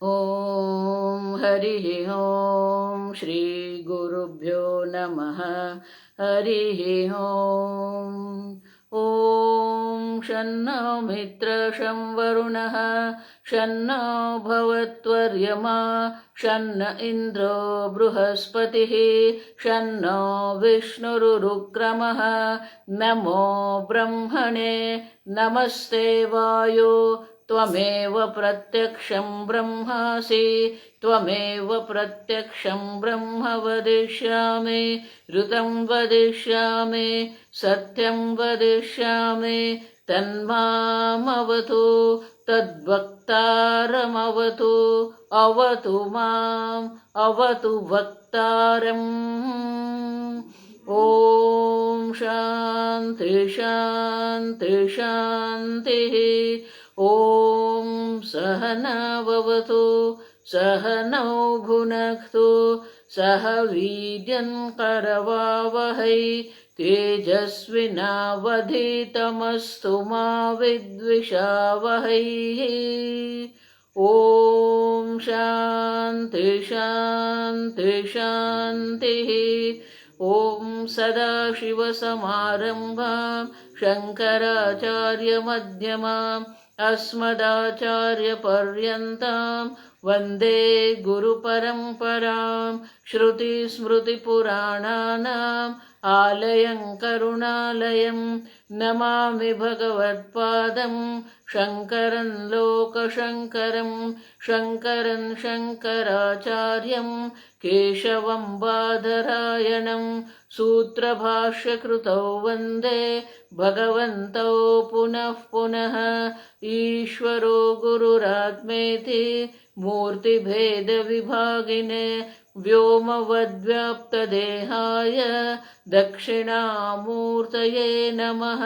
ॐ हरिः ॐ श्री गुरुभ्यो नमः। हरिः ॐ। ॐ शन्नो मित्र शं वरुणः शन्नो भवत्वर्यमा शन्न इन्द्रो बृहस्पतिः शन्नो विष्णुरुक्रमः। नमो ब्रह्मणे नमस्ते वायो त्वमेव प्रत्यक्षं ब्रह्मासि त्वमेव प्रत्यक्षं ब्रह्म वदिष्यामि ऋतं वदिष्यामि सत्यं वदिष्यामि तन्मामवतु तद्वक्तारमवतु अवतु माम् अवतु वक्तारम्। ॐ शान्ति शान्ति शान्तिः। ॐ सहना भवतु सहनौ भुनक्तु सह वीर्यं करवावहै तेजस्विनावधीतमस्तु मा विद्विषावहै। ॐ शान्ति शान्ति शान्तिः। ॐ सदाशिवसमारम्भां शङ्कराचार्यमध्यमाम् अस्मदाचार्यपर्यन्तां वन्दे गुरुपरम्परां। श्रुतिस्मृतिपुराणानाम् आलयं करुणालयं नमामि भगवत्पादं शङ्करं लोकशङ्करं शङ्करं शङ्कराचार्यं केशवं बादरायणं सूत्रभाष्यकृतौ वन्दे भगवन्तौ पुनः पुनः। ईश्वरो गुरुरात्मेति मूर्तिभेदविभागिने व्योमवद्व्याप्तदेहाय दक्षिणामूर्तये नमः।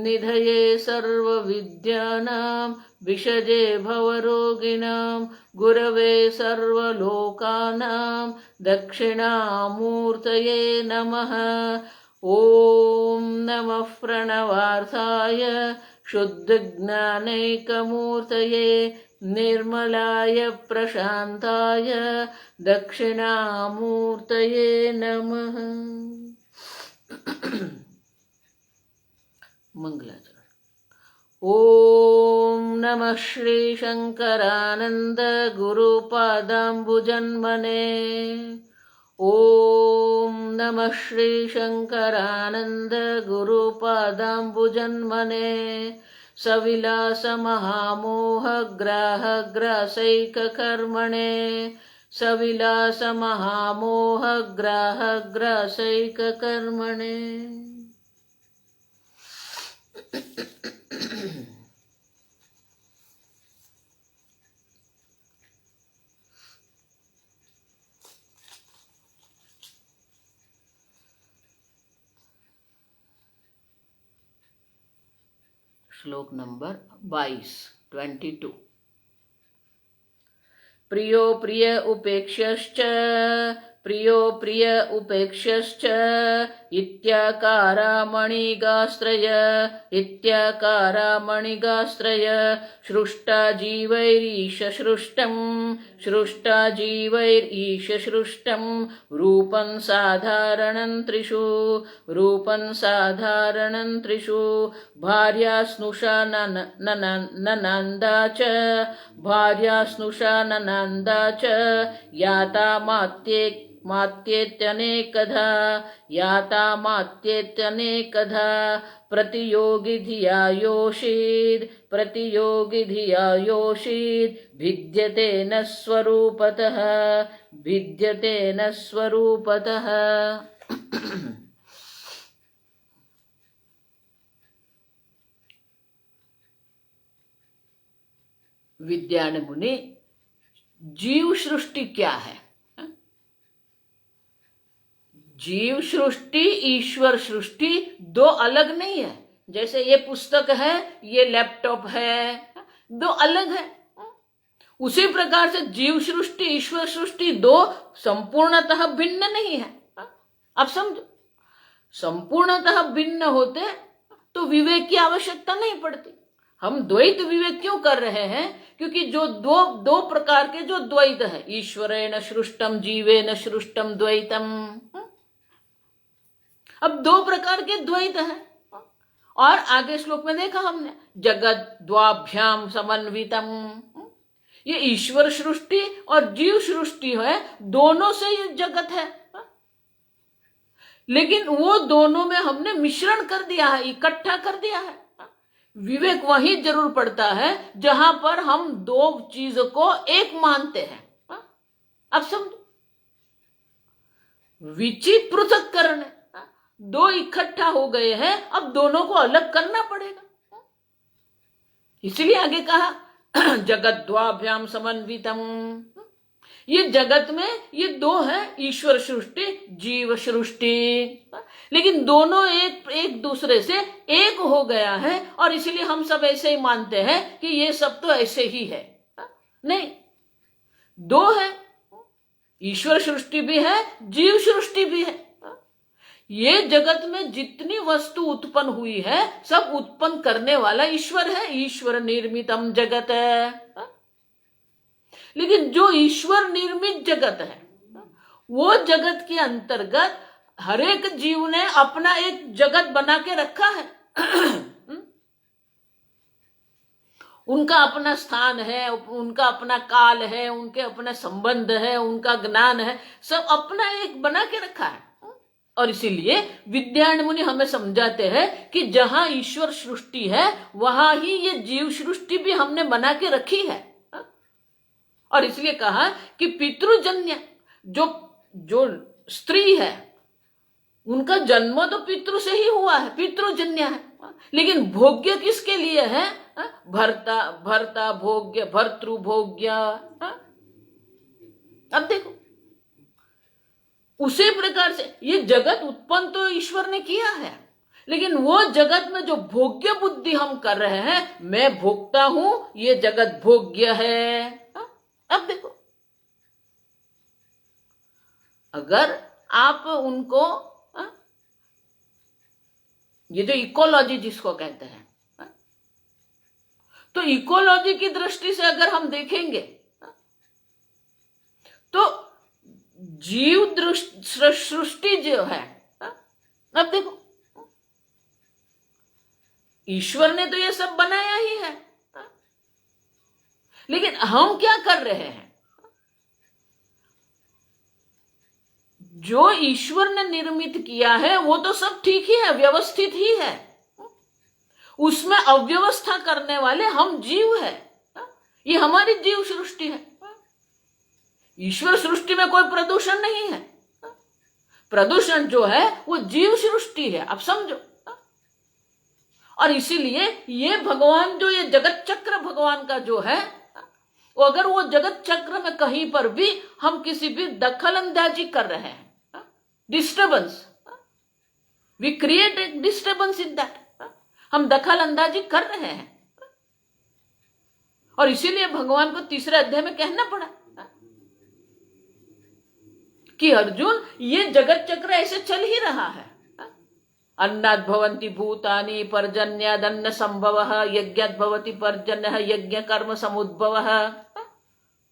निधये सर्वविद्यानां विषजे भवरोगिणां गुरवे सर्वलोकानां दक्षिणामूर्तये नमः। ॐ नमः प्रणवार्थाय शुद्धज्ञानैकमूर्तये निर्मलाय प्रशान्ताय दक्षिणामूर्तये नमः। मंगलाचरण। ॐ नमः श्री शंकरानंद गुरुपादाम्बुजन्मने। ॐ नमः श्री शंकरानंद गुरुपादाम्बुजन्मने। सविलासमहामोहग्राहग्रासैककर्मणे सविलासमहामोहग्राहग्रासैककर्मणे। श्लोक नंबर 22। प्रियो प्रिय उपेक्ष्यश्च प्रियो प्रिय उपेक्ष्यश्च इत्याकारामणिगास्त्रय इत्याकारामणिगास्त्रय सृष्टा जीवैरीश सृष्टं सृष्टा जीवैरीश सृष्टं रूपं साधारणं त्रिषु रूपं साधारणं त्रिषु भार्या स्नुषा ननन्दा च भार्या स्नुषा ननन्दा च याता मात्येत्यनेकधा याता मात्येत्यनेकधा प्रतियोगी धिया योषीद् प्रतियोगी धिया योषीद् भिद्यते न स्वरूपतः भिद्यते न स्वरूपतः। विद्यान मुनि जीव सृष्टि क्या है? जीव सृष्टि ईश्वर सृष्टि दो अलग नहीं है। जैसे ये पुस्तक है ये लैपटॉप है, दो अलग है। उसी प्रकार से जीव सृष्टि ईश्वर सृष्टि दो संपूर्णतः भिन्न नहीं है। अब समझो, संपूर्णतः भिन्न होते तो विवेक की आवश्यकता नहीं पड़ती। हम द्वैत विवेक क्यों कर रहे हैं? क्योंकि जो दो दो प्रकार के जो द्वैत है, ईश्वरेण सृष्टम जीवेन सृष्टम द्वैतम। अब दो प्रकार के द्वैत है। और आगे श्लोक में देखा हमने, जगत द्वाभ्याम समन्वितम। ये ईश्वर सृष्टि और जीव सृष्टि है, दोनों से ये जगत है। लेकिन वो दोनों में हमने मिश्रण कर दिया है, इकट्ठा कर दिया है। विवेक वहीं जरूर पड़ता है जहां पर हम दो चीजों को एक मानते हैं। अब समझो, विचि पृथक्करण है, दो इकट्ठा हो गए हैं, अब दोनों को अलग करना पड़ेगा। इसलिए आगे कहा जगत द्वाभ्याम समन्वितम। ये जगत में ये दो है, ईश्वर सृष्टि जीव सृष्टि, लेकिन दोनों एक दूसरे से एक हो गया है। और इसलिए हम सब ऐसे ही मानते हैं कि ये सब तो ऐसे ही है। नहीं, दो है, ईश्वर सृष्टि भी है, जीव सृष्टि भी है। ये जगत में जितनी वस्तु उत्पन्न हुई है, सब उत्पन्न करने वाला ईश्वर है। ईश्वर निर्मितम जगत है। लेकिन जो ईश्वर निर्मित जगत है, वो जगत के अंतर्गत हर एक जीव ने अपना एक जगत बना के रखा है। उनका अपना स्थान है, उनका अपना काल है, उनके अपना संबंध है, उनका ज्ञान है, सब अपना एक बना के रखा है। और इसीलिए विद्यायन मुनि हमें समझाते हैं कि जहां ईश्वर सृष्टि है, वहां ही ये जीव सृष्टि भी हमने बना के रखी है। और इसलिए कहा कि पितृजन्य जो स्त्री है, उनका जन्म तो पितृ से ही हुआ है, पितृजन्य है। लेकिन भोग्य किसके लिए है? भर्ता भोग्य, भर्तृ भोग्य। अब देखो, उसी प्रकार से ये जगत उत्पन्न तो ईश्वर ने किया है, लेकिन वो जगत में जो भोग्य बुद्धि हम कर रहे हैं, मैं भोगता हूं, ये जगत भोग्य है। अब देखो, अगर आप उनको ये जो इकोलॉजी जिसको कहते हैं, तो इकोलॉजी की दृष्टि से अगर हम देखेंगे तो जीव सृष्टि जो है, अब देखो, ईश्वर ने तो ये सब बनाया ही है, लेकिन हम क्या कर रहे हैं? जो ईश्वर ने निर्मित किया है वो तो सब ठीक ही है, व्यवस्थित ही है। उसमें अव्यवस्था करने वाले हम जीव है। ये हमारी जीव सृष्टि है। ईश्वर सृष्टि में कोई प्रदूषण नहीं है। प्रदूषण जो है वो जीव सृष्टि है, आप समझो। और इसीलिए ये भगवान जो ये जगत चक्र भगवान का जो है, वो अगर वो जगत चक्र में कहीं पर भी हम किसी भी दखल अंदाजी कर रहे हैं, disturbance, we create a disturbance in that, हम दखल अंदाजी कर रहे हैं। और इसीलिए भगवान को तीसरे अध्याय में कहना पड़ा कि अर्जुन, ये जगत चक्र ऐसे चल ही रहा है। अन्नाद् भवन्ति भूतानि पर्जन्यादन्न संभवः, यज्ञाद् भवति पर्जन्यः यज्ञ कर्म समुद्भवः।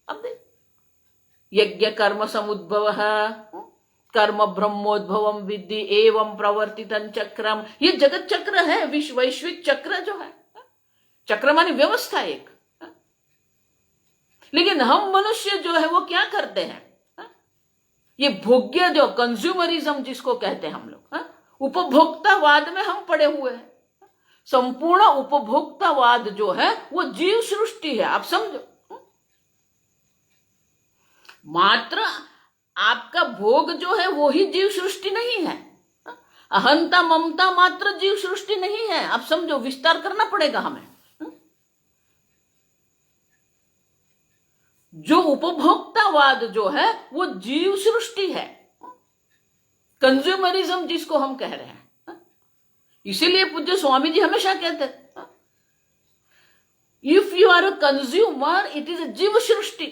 अब देख, यज्ञ कर्म समुद्भवः कर्म ब्रह्मोद्भवम विद्धि एवं प्रवर्तितं चक्रम। ये जगत चक्र है, वैश्विक चक्र जो है, चक्र मानी व्यवस्था एक। लेकिन हम मनुष्य जो है वो क्या करते हैं? ये भोग्य जो कंज्यूमरिज्म जिसको कहते हैं हम लोग, उपभोक्तावाद में हम पड़े हुए हैं। संपूर्ण उपभोक्तावाद जो है वो जीव सृष्टि है, आप समझो। मात्र आपका भोग जो है वो ही जीव सृष्टि नहीं है। अहंता ममता मात्र जीव सृष्टि नहीं है, आप समझो। विस्तार करना पड़ेगा हमें। जो उपभोक्तावाद जो है वो जीव सृष्टि है, कंज्यूमरिज्म जिसको हम कह रहे हैं। इसीलिए पूज्य स्वामी जी हमेशा कहते हैं, if you are a consumer it is a जीव सृष्टि,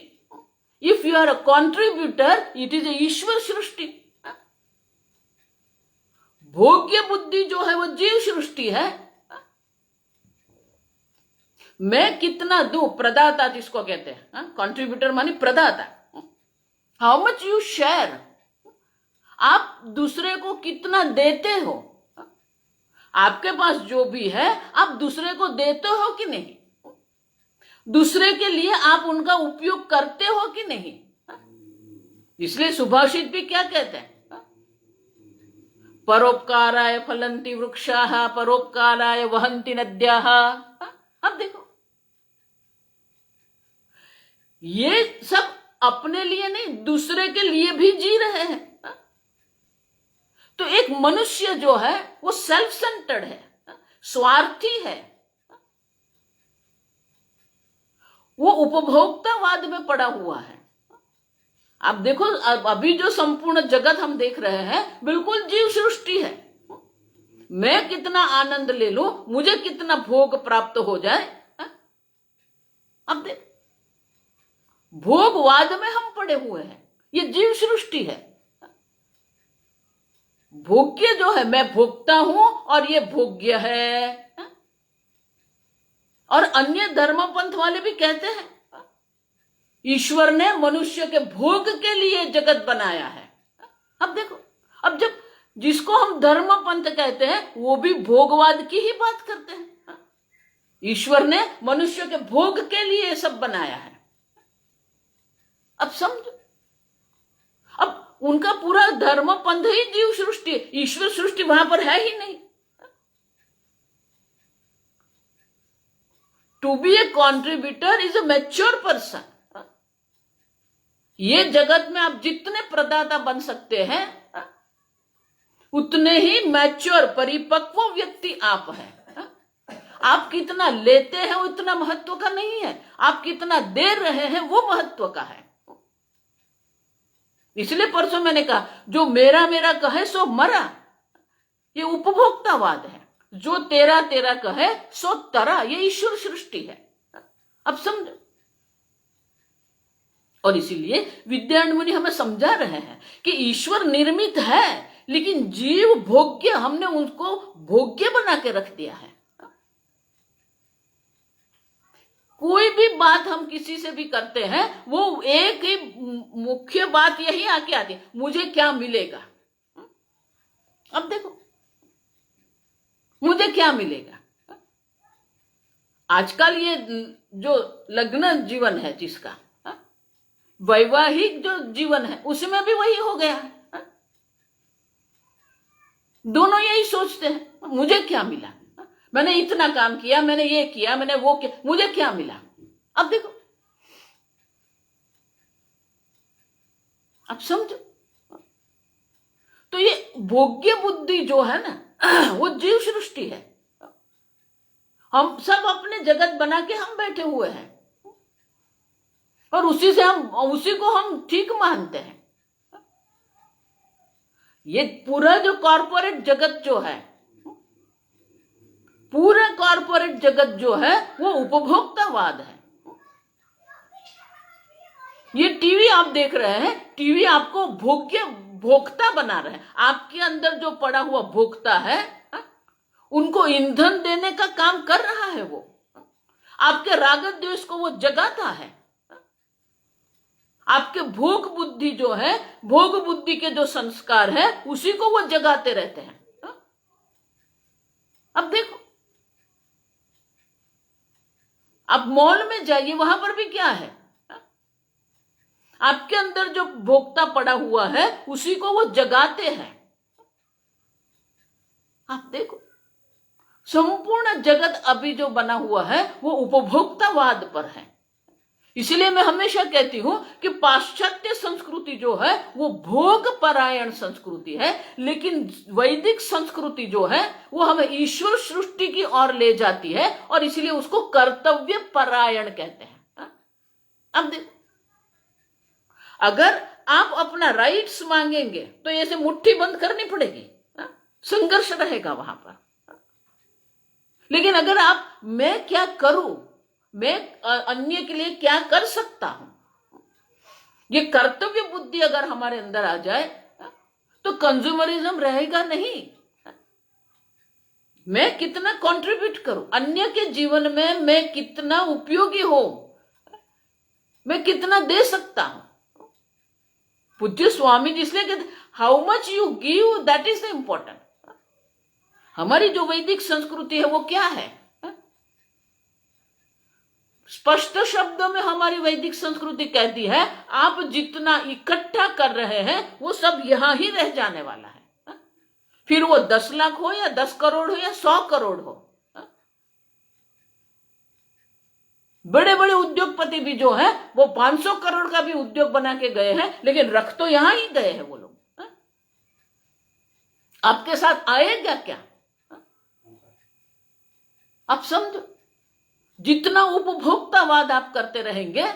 if you are a contributor it is a ईश्वर सृष्टि। भोग्य बुद्धि जो है वो जीव सृष्टि है, मैं कितना दूं, प्रदाता जिसको कहते हैं, कंट्रीब्यूटर मानी प्रदाता। हाउ मच यू शेयर, आप दूसरे को कितना देते हो, आपके पास जो भी है आप दूसरे को देते हो कि नहीं, दूसरे के लिए आप उनका उपयोग करते हो कि नहीं। इसलिए सुभाषित भी क्या कहते हैं, परोपकाराय फलन्ति वृक्षाः परोपकाराय वहन्ति नद्याः। अब देखो, ये सब अपने लिए नहीं, दूसरे के लिए भी जी रहे हैं। तो एक मनुष्य जो है वो सेल्फ सेंटर्ड है, स्वार्थी है, वो उपभोक्तावाद में पड़ा हुआ है। आप देखो, अभी जो संपूर्ण जगत हम देख रहे हैं बिल्कुल जीव सृष्टि है। मैं कितना आनंद ले लूं, मुझे कितना भोग प्राप्त हो जाए। अब देख, भोगवाद में हम पड़े हुए हैं, ये जीव सृष्टि है। भोग्य जो है, मैं भोगता हूं और ये भोग्य है। और अन्य धर्म पंथ वाले भी कहते हैं ईश्वर ने मनुष्य के भोग के लिए जगत बनाया है। अब देखो, अब जब जिसको हम धर्म पंथ कहते हैं वो भी भोगवाद की ही बात करते हैं। ईश्वर ने मनुष्य के भोग के लिए सब बनाया है। अब समझो, अब उनका पूरा धर्म पंथ ही जीव सृष्टि, ईश्वर सृष्टि वहां पर है ही नहीं। To be a contributor is a mature person. ये जगत में आप जितने प्रदाता बन सकते हैं उतने ही मैच्योर परिपक्व व्यक्ति आप हैं। आप कितना लेते हैं उतना महत्व का नहीं है, आप कितना दे रहे हैं वो महत्व का है। इसलिए परसों मैंने कहा, जो मेरा मेरा कहे सो मरा, ये उपभोक्तावाद है। जो तेरा तेरा कहे सो तरा, ये ईश्वर सृष्टि है। अब समझो, और इसीलिए विद्यारण्य मुनि हमें समझा रहे हैं कि ईश्वर निर्मित है, लेकिन जीव भोग्य, हमने उनको भोग्य बना के रख दिया है। कोई भी बात हम किसी से भी करते हैं, वो एक ही मुख्य बात यही आके आती है, मुझे क्या मिलेगा। अब देखो, मुझे क्या मिलेगा। आजकल ये जो लग्न जीवन है जिसका, वैवाहिक जो जीवन है, उसमें भी वही हो गया है। दोनों यही सोचते हैं, मुझे क्या मिला, मैंने इतना काम किया, मैंने ये किया, मैंने वो किया, मुझे क्या मिला। अब देखो, अब समझो, तो ये भोग्य बुद्धि जो है ना, वो जीव सृष्टि है। हम सब अपने जगत बना के हम बैठे हुए हैं और उसी को हम ठीक मानते हैं। ये पूरा जो कॉर्पोरेट जगत जो है, पूरा कॉर्पोरेट जगत जो है वो उपभोक्तावाद है। ये टीवी आप देख रहे हैं, टीवी आपको भोक्ता बना रहे हैं। आपके अंदर जो पड़ा हुआ भोक्ता है, उनको ईंधन देने का काम कर रहा है। वो आपके राग द्वेष को वो जगाता है। आपके भोग बुद्धि जो है, भोग बुद्धि के जो संस्कार है, उसी को वो जगाते रहते हैं। अब देखो, आप मॉल में जाइए, वहां पर भी क्या है, आपके अंदर जो भोक्ता पड़ा हुआ है उसी को वो जगाते हैं। आप देखो, संपूर्ण जगत अभी जो बना हुआ है वो उपभोक्तावाद पर है। इसलिए मैं हमेशा कहती हूं कि पाश्चात्य संस्कृति जो है वो भोग परायण संस्कृति है, लेकिन वैदिक संस्कृति जो है वो हमें ईश्वर सृष्टि की ओर ले जाती है, और इसलिए उसको कर्तव्य परायण कहते हैं। अब देखो, अगर आप अपना राइट्स मांगेंगे तो ऐसे मुट्ठी बंद करनी पड़ेगी, संघर्ष रहेगा वहां पर। लेकिन अगर आप, मैं क्या करूं, मैं अन्य के लिए क्या कर सकता हूं, ये कर्तव्य बुद्धि अगर हमारे अंदर आ जाए तो कंज्यूमरिज्म रहेगा नहीं। मैं कितना कंट्रीब्यूट करूं, अन्य के जीवन में मैं कितना उपयोगी हूं, मैं कितना दे सकता हूं। पूज्य स्वामी जी इसलिए कहते how much you give that is the important. हमारी जो वैदिक संस्कृति है वो क्या है? स्पष्ट शब्दों में हमारी वैदिक संस्कृति कहती है आप जितना इकट्ठा कर रहे हैं वो सब यहां ही रह जाने वाला है। फिर वो 10 लाख हो या 10 करोड़ हो या 100 करोड़ हो। बड़े बड़े उद्योगपति भी जो है वो 500 करोड़ का भी उद्योग बना के गए हैं, लेकिन रख तो यहां ही गए हैं वो लोग। आपके साथ आएगा क्या? आप समझो, जितना उपभोक्तावाद आप करते रहेंगे,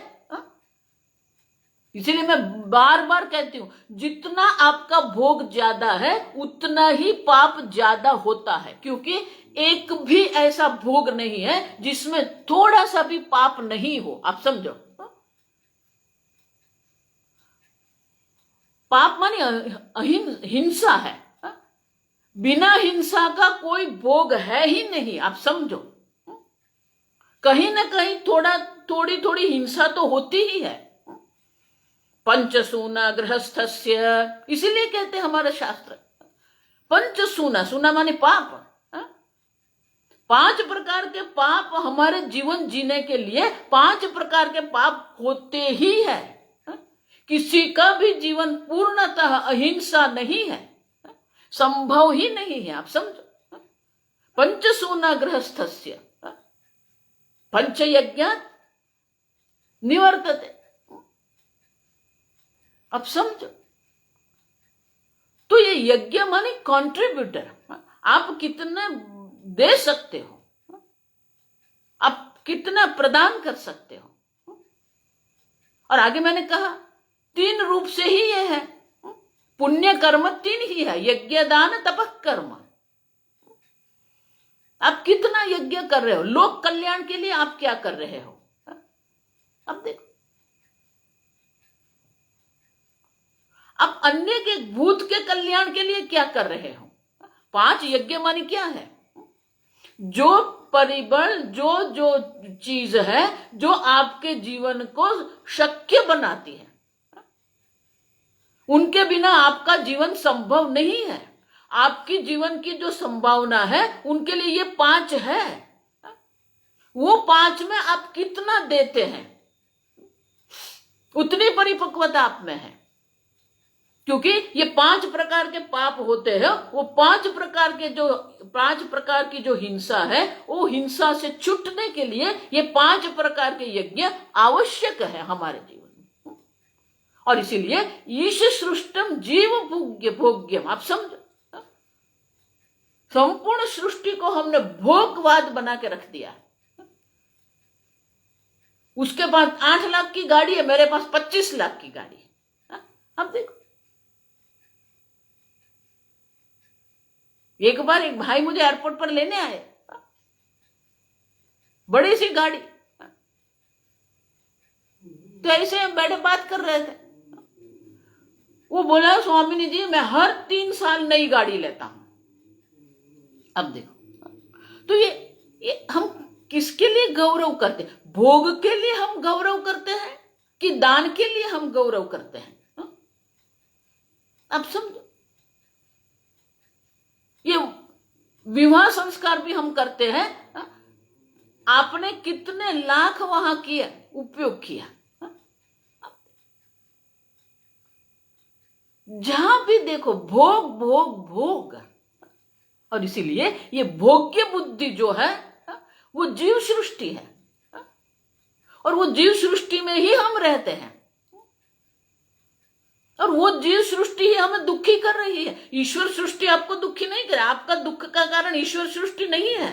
इसीलिए मैं बार बार कहती हूं जितना आपका भोग ज्यादा है उतना ही पाप ज्यादा होता है, क्योंकि एक भी ऐसा भोग नहीं है जिसमें थोड़ा सा भी पाप नहीं हो। आप समझो, पाप मानी हिंसा है, बिना हिंसा का कोई भोग है ही नहीं। आप समझो, कहीं ना कहीं थोड़ी थोड़ी हिंसा तो होती ही है। पंचसूना गृहस्थस्य, इसीलिए कहते हैं हमारे शास्त्र पंचसूना, सूना माने पाप। 5 प्रकार के पाप हमारे जीवन जीने के लिए 5 प्रकार के पाप होते ही है। किसी का भी जीवन पूर्णतः अहिंसा नहीं है, संभव ही नहीं है। आप समझो, पंचसूना गृहस्थस्य पंचयज्ञ निवर्तते। अब समझो, तो ये यज्ञ माने कंट्रीब्यूटर, आप कितना दे सकते हो, आप कितना प्रदान कर सकते हो। और आगे मैंने कहा 3 रूप से ही ये है, पुण्य कर्म 3 ही है, यज्ञ दान तपः कर्म। आप कितना यज्ञ कर रहे हो, लोक कल्याण के लिए आप क्या कर रहे हो। अब देखो, आप अन्य के भूत के कल्याण के लिए क्या कर रहे हो। 5 यज्ञ मानी क्या है, जो परिबल, जो चीज है जो आपके जीवन को शक्य बनाती है, उनके बिना आपका जीवन संभव नहीं है। आपकी जीवन की जो संभावना है उनके लिए ये 5 है। वो 5 में आप कितना देते हैं उतनी परिपक्वता आप में है, क्योंकि ये 5 प्रकार के पाप होते हैं। वो 5 प्रकार की जो हिंसा है, वो हिंसा से छूटने के लिए ये 5 प्रकार के यज्ञ आवश्यक है हमारे जीवन में। और इसीलिए ईश सृष्टम जीव भोग्यम। आप समझो, संपूर्ण सृष्टि को हमने भोगवाद बना के रख दिया। उसके पास 8 लाख की गाड़ी है, मेरे पास 25 लाख की गाड़ी है। अब देखो, एक बार एक भाई मुझे एयरपोर्ट पर लेने आए, बड़ी सी गाड़ी, तो ऐसे हम बैठे बात कर रहे थे। वो बोला स्वामिनी जी मैं हर 3 साल नई गाड़ी लेता हूं। अब देखो, तो ये हम किसके लिए गौरव करते हैं? भोग के लिए हम गौरव करते हैं कि दान के लिए हम गौरव करते हैं? अब समझो, ये विवाह संस्कार भी हम करते हैं, आपने कितने लाख वहां किया, उपयोग किया। जहां भी देखो भोग भोग भोग। और इसीलिए ये भोग्य बुद्धि जो है वो जीव सृष्टि है, और वो जीव सृष्टि में ही हम रहते हैं, और वो जीव सृष्टि ही हमें दुखी कर रही है। ईश्वर सृष्टि आपको दुखी नहीं करे। आपका दुख का कारण ईश्वर सृष्टि नहीं है,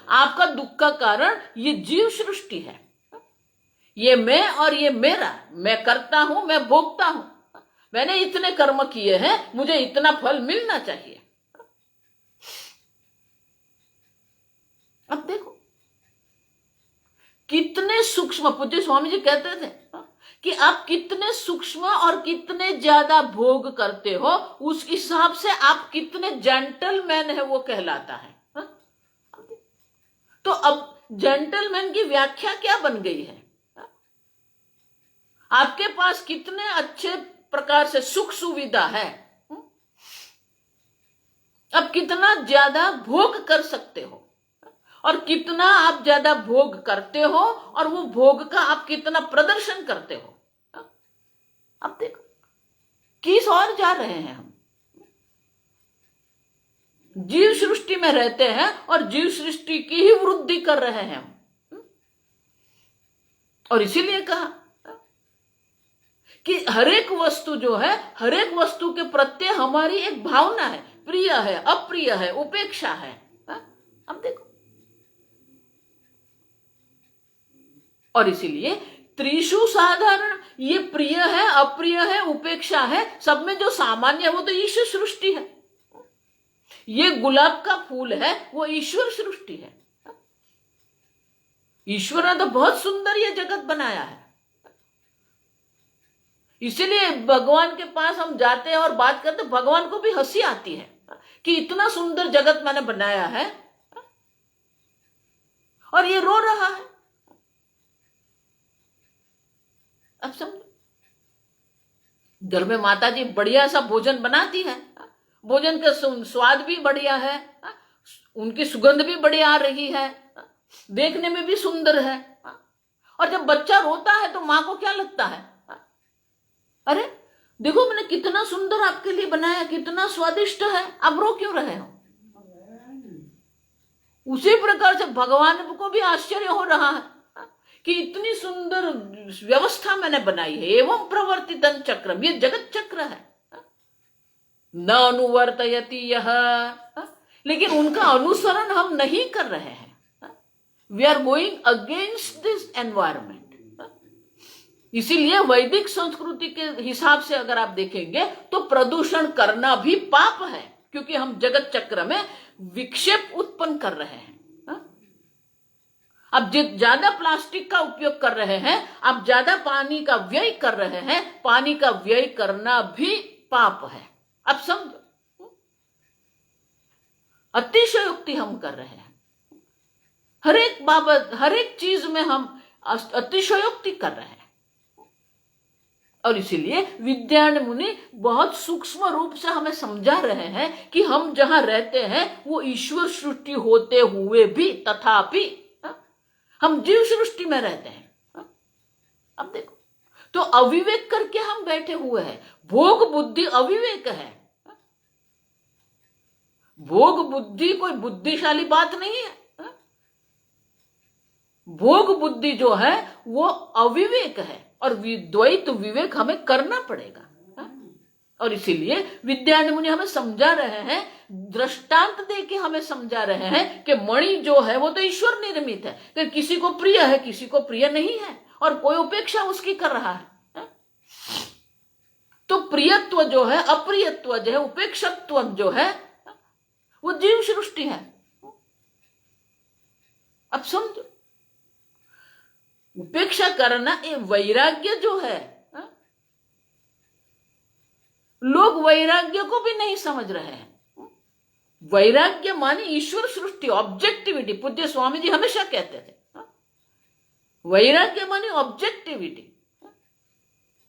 आपका दुख का कारण ये जीव सृष्टि है। ये मैं और ये मेरा, मैं करता हूं, मैं भोगता हूं, मैंने इतने कर्म किए हैं, मुझे इतना फल मिलना चाहिए। अब देखो कितने सूक्ष्म, पूज्य स्वामी जी कहते थे कि आप कितने सूक्ष्म और कितने ज्यादा भोग करते हो, उस हिसाब से आप कितने जेंटलमैन है वो कहलाता है। तो अब जेंटलमैन की व्याख्या क्या बन गई है? आपके पास कितने अच्छे प्रकार से सुख सुविधा है, अब कितना ज्यादा भोग कर सकते हो, और कितना आप ज्यादा भोग करते हो और वो भोग का आप कितना प्रदर्शन करते हो। अब देखो किस ओर जा रहे हैं हम। जीव सृष्टि में रहते हैं और जीव सृष्टि की ही वृद्धि कर रहे हैं हम। और इसीलिए कहा कि हरेक वस्तु जो है, हरेक वस्तु के प्रत्यय हमारी एक भावना है, प्रिय है, अप्रिय है, उपेक्षा है। अब देखो, और इसीलिए त्रिषु साधारण, ये प्रिय है, अप्रिय है, उपेक्षा है, सब में जो सामान्य है वो तो ईश्वर सृष्टि है। ये गुलाब का फूल है, वो ईश्वर सृष्टि है। ईश्वर ने तो बहुत सुंदर ये जगत बनाया है। इसीलिए भगवान के पास हम जाते हैं और बात करते, भगवान को भी हंसी आती है कि इतना सुंदर जगत मैंने बनाया है और ये रो रहा है। अब समझो, घर में माता जी बढ़िया सा भोजन बनाती है, भोजन का स्वाद भी बढ़िया है, उनकी सुगंध भी बढ़िया आ रही है, देखने में भी सुंदर है। और जब बच्चा रोता है तो माँ को क्या लगता है? अरे देखो मैंने कितना सुंदर आपके लिए बनाया, कितना स्वादिष्ट है, आप रो क्यों रहे हो? उसी प्रकार से भगवान को भी आश्चर्य हो रहा है कि इतनी सुंदर व्यवस्था मैंने बनाई है, एवं प्रवर्तितन चक्रम, ये जगत चक्र है, न अनुवर्तयति यह, लेकिन उनका अनुसरण हम नहीं कर रहे हैं। We are going against this environment. इसीलिए वैदिक संस्कृति के हिसाब से अगर आप देखेंगे तो प्रदूषण करना भी पाप है, क्योंकि हम जगत चक्र में विक्षेप उत्पन्न कर रहे हैं। अब ज्यादा प्लास्टिक का उपयोग कर रहे हैं, आप ज्यादा पानी का व्यय कर रहे हैं, पानी का व्यय करना भी पाप है। अब समझो, अतिशयोक्ति हम कर रहे हैं, हर एक बाबत, हर एक चीज में हम अतिशयोक्ति कर रहे हैं। और इसीलिए विद्यान मुनि बहुत सूक्ष्म रूप से हमें समझा रहे हैं कि हम जहां रहते हैं वो ईश्वर सृष्टि होते हुए भी तथापि हम जीव सृष्टि में रहते हैं। अब देखो, तो अविवेक करके हम बैठे हुए हैं। भोग बुद्धि अविवेक है। भोग बुद्धि कोई बुद्धिशाली बात नहीं है। भोग बुद्धि जो है वो अविवेक है, और द्वैत विवेक हमें करना पड़ेगा। और इसीलिए विद्यान मुनि हमें समझा रहे हैं, दृष्टांत देके हमें समझा रहे हैं कि मणि जो है वो तो ईश्वर निर्मित है, कि किसी को प्रिय है, किसी को प्रिय नहीं है, और कोई उपेक्षा उसकी कर रहा है। तो प्रियत्व जो है, अप्रियत्व जो है, उपेक्षत्व जो है, वो जीव सृष्टि है। अब समझो, उपेक्षा करना, ये वैराग्य जो है, लोग वैराग्य को भी नहीं समझ रहे हैं। वैराग्य माने ईश्वर सृष्टि, ऑब्जेक्टिविटी। पूज्य स्वामी जी हमेशा कहते थे, वैराग्य माने ऑब्जेक्टिविटी।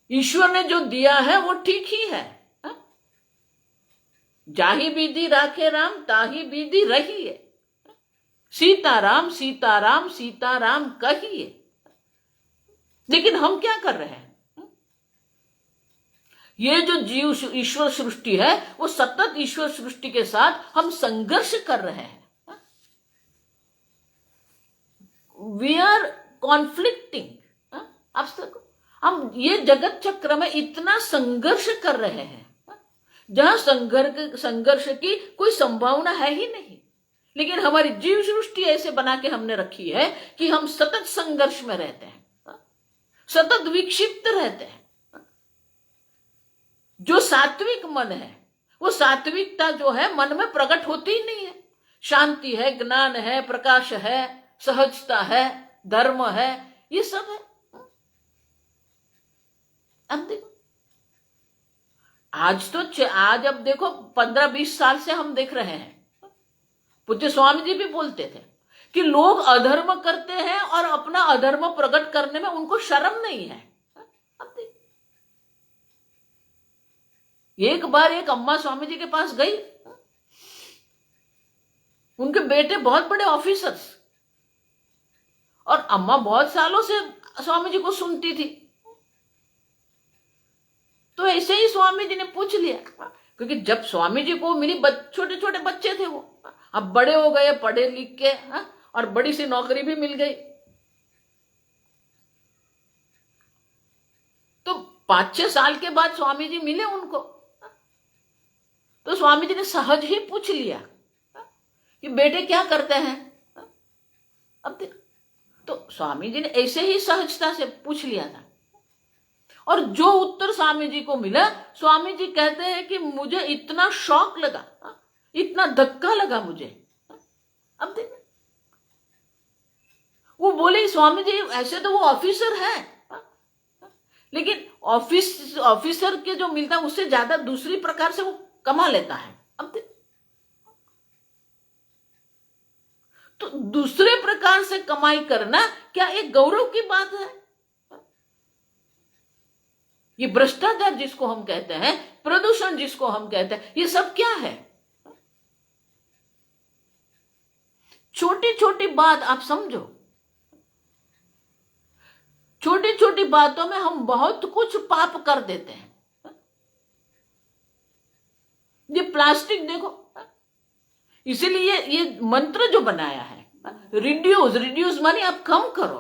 ईश्वर ने जो दिया है वो ठीक ही है। जाही विधि राखे राम, ताही विधि रही है। सीताराम सीताराम सीताराम कहिए। लेकिन हम क्या कर रहे हैं? ये जो जीव ईश्वर सृष्टि है वो सतत ईश्वर सृष्टि के साथ हम संघर्ष कर रहे हैं। We are conflicting. अब हम ये जगत चक्र में इतना संघर्ष कर रहे हैं जहां संघर्ष की कोई संभावना है ही नहीं। लेकिन हमारी जीव सृष्टि ऐसे बना के हमने रखी है कि हम सतत संघर्ष में रहते हैं, सतत विक्षिप्त रहते हैं। जो सात्विक मन है, वो सात्विकता जो है मन में प्रकट होती ही नहीं है। शांति है, ज्ञान है, प्रकाश है, सहजता है, धर्म है, ये सब है। अब देखो, आज अब देखो 15-20 साल से हम देख रहे हैं। पूज्य स्वामी जी भी बोलते थे कि लोग अधर्म करते हैं और अपना अधर्म प्रकट करने में उनको शर्म नहीं है। अब एक बार एक अम्मा स्वामी जी के पास गई, उनके बेटे बहुत बड़े ऑफिसर्स, और अम्मा बहुत सालों से स्वामी जी को सुनती थी। तो ऐसे ही स्वामी जी ने पूछ लिया, क्योंकि जब स्वामी जी को मेरी छोटे छोटे बच्चे थे, वो अब बड़े हो गए, पढ़े लिख के, और बड़ी सी नौकरी भी मिल गई। तो 5-6 साल के बाद स्वामी जी मिले उनको, तो स्वामी जी ने सहज ही पूछ लिया कि बेटे क्या करते हैं। अब तो स्वामी जी ने ऐसे ही सहजता से पूछ लिया था, और जो उत्तर स्वामी जी को मिला, स्वामी जी कहते हैं कि मुझे इतना शॉक लगा, इतना धक्का लगा मुझे। अब देखिए, वो बोले स्वामी जी ऐसे तो वो ऑफिसर है, लेकिन ऑफिसर के जो मिलता है उससे ज्यादा दूसरी प्रकार से वो कमा लेता है। अब तो दूसरे प्रकार से कमाई करना क्या एक गौरव की बात है? ये भ्रष्टाचार जिसको हम कहते हैं, प्रदूषण जिसको हम कहते हैं, ये सब क्या है? छोटी छोटी बात आप समझो, छोटी छोटी बातों में हम बहुत कुछ पाप कर देते हैं। ये प्लास्टिक देखो, इसीलिए ये मंत्र जो बनाया है, रिड्यूस, रिड्यूस माने आप कम करो,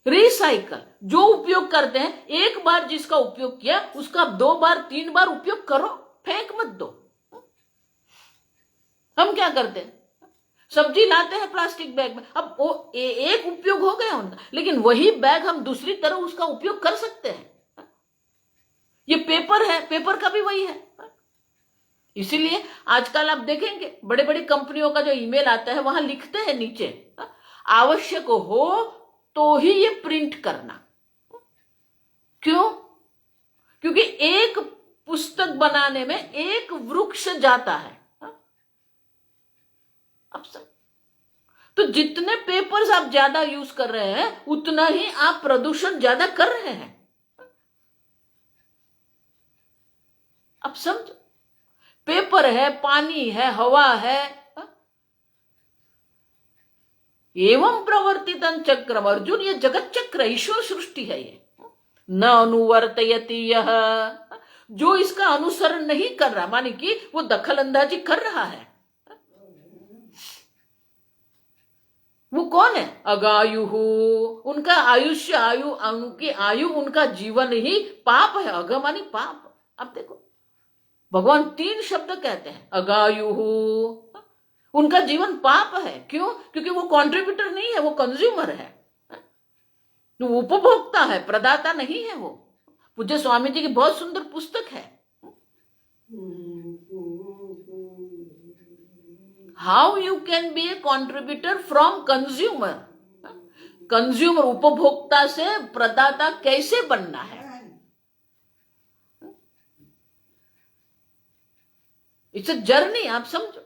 रिसाइकल, जो उपयोग करते हैं, एक बार जिसका उपयोग किया उसका 2 बार 3 बार उपयोग करो, फेंक मत दो। हम क्या करते हैं, सब्जी लाते हैं प्लास्टिक बैग में, अब वो एक उपयोग हो गया उनका, लेकिन वही बैग हम दूसरी तरह उसका उपयोग कर सकते हैं। ये पेपर है, पेपर का भी वही है। इसीलिए आजकल आप देखेंगे बड़े बड़ी कंपनियों का जो ईमेल आता है, वहां लिखते हैं नीचे, आवश्यक हो तो ही ये प्रिंट करना। क्यों? क्योंकि एक पुस्तक बनाने में एक वृक्ष जाता है। अब सब तो जितने पेपर्स आप ज्यादा यूज कर रहे हैं, उतना ही आप प्रदूषण ज्यादा कर रहे हैं। अब समझो, पेपर है, पानी है, हवा है, एवं प्रवर्तितं चक्रम। अर्जुन, ये जगत चक्र, ईश्वर सृष्टि है ये। न अनुवर्तयति यह, जो इसका अनुसरण नहीं कर रहा, माने कि वो दखल अंदाजी कर रहा है, वो कौन है? अगायुहु, उनका आयुष्य, उनकी आयु, उनका जीवन ही पाप है। अग मानी पाप। अब देखो, भगवान 3 शब्द कहते हैं, अगायुहु, उनका जीवन पाप है। क्यों? क्योंकि वो कंट्रीब्यूटर नहीं है, वो कंज्यूमर है, वो उपभोक्ता है, प्रदाता नहीं है। वो पूज्य स्वामी जी की बहुत सुंदर पुस्तक है, how you can be a contributor from consumer. Consumer, उपभोक्ता से प्रदाता कैसे बनना है। इट्स अ जर्नी, आप समझो।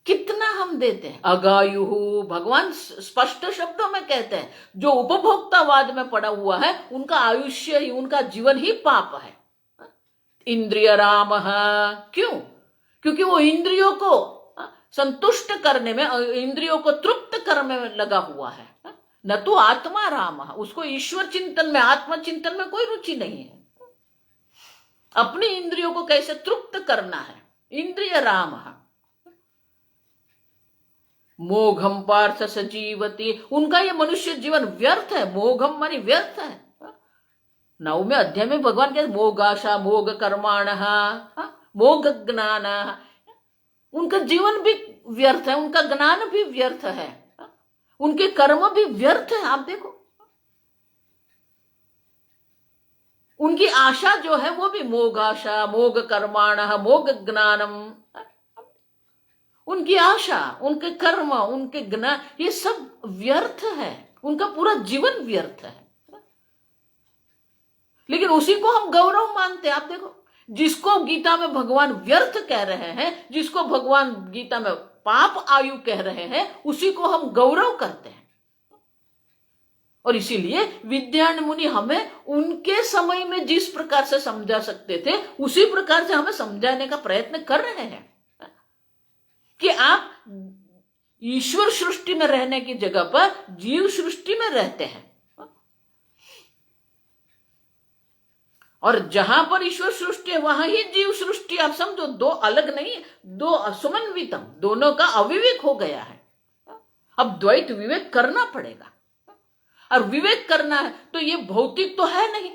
कितना हम देते हैं। अगायुहु, भगवान स्पष्ट शब्दों में कहते हैं, जो उपभोक्तावाद में पड़ा हुआ है, उनका आयुष्य ही, उनका जीवन ही पाप है। इंद्रिय राम, क्यों? क्योंकि वो इंद्रियों को संतुष्ट करने में, इंद्रियों को तृप्त करने में लगा हुआ है, न तो आत्मा राम, उसको ईश्वर चिंतन में, आत्म चिंतन में कोई रुचि नहीं है। अपनी इंद्रियों को कैसे तृप्त करना है, इंद्रिय राम। मोघम पार्थ सजीवती, उनका ये मनुष्य जीवन व्यर्थ है। मोघम मानी व्यर्थ है। 9वें अध्याय में भगवान कहते मोगाशा मोग कर्माण मोग ज्ञान, उनका जीवन भी व्यर्थ है, उनका ज्ञान भी व्यर्थ है, उनके कर्म भी व्यर्थ है। आप देखो, उनकी आशा जो है वो भी मोगाशा मोग कर्माण मोग ज्ञानम, उनकी आशा, उनके कर्म, उनके ज्ञान, ये सब व्यर्थ है, उनका पूरा जीवन व्यर्थ है। लेकिन उसी को हम गौरव मानते हैं। आप देखो, जिसको गीता में भगवान व्यर्थ कह रहे हैं, जिसको भगवान गीता में पाप आयु कह रहे हैं, उसी को हम गौरव करते हैं। और इसीलिए विद्यान मुनि हमें उनके समय में जिस प्रकार से समझा सकते थे, उसी प्रकार से हमें समझाने का प्रयत्न कर रहे हैं कि आप ईश्वर सृष्टि में रहने की जगह पर जीव सृष्टि में रहते हैं। और जहां पर ईश्वर सृष्टि है वहां ही जीव सृष्टि। आप समझो, दो अलग नहीं है, दो असमन्वितम, दोनों का अविवेक हो गया है। अब द्वैत विवेक करना पड़ेगा, और विवेक करना है तो ये भौतिक तो है नहीं,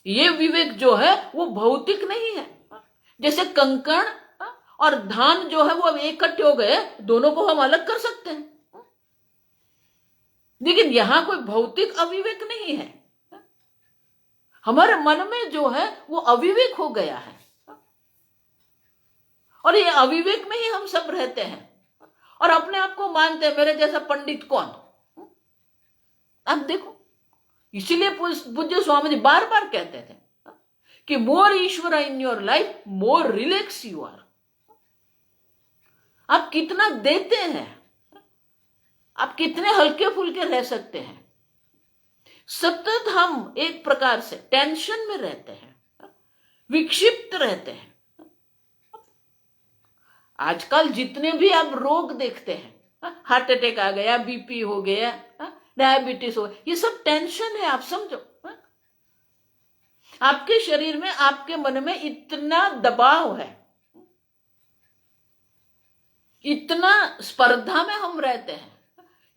ये विवेक जो है वो भौतिक नहीं है। जैसे कंकड़ और धान जो है वो अब इकट्ठे हो गए, दोनों को हम अलग कर सकते हैं, लेकिन यहां कोई भौतिक अविवेक नहीं है। हमारे मन में जो है वो अविवेक हो गया है, और ये अविवेक में ही हम सब रहते हैं, और अपने आप को मानते हैं मेरे जैसा पंडित कौन। अब देखो, इसीलिए पूज्य स्वामी जी बार बार कहते थे कि मोर ईश्वर in your life, more relax you are. आप कितना देते हैं, आप कितने हल्के फुल्के रह सकते हैं। सतत हम एक प्रकार से टेंशन में रहते हैं, विक्षिप्त रहते हैं। आजकल जितने भी आप रोग देखते हैं, हार्ट अटैक आ गया, बीपी हो गया, डायबिटीज हो गया, ये सब टेंशन है। आप समझो, आपके शरीर में, आपके मन में इतना दबाव है, इतना स्पर्धा में हम रहते हैं,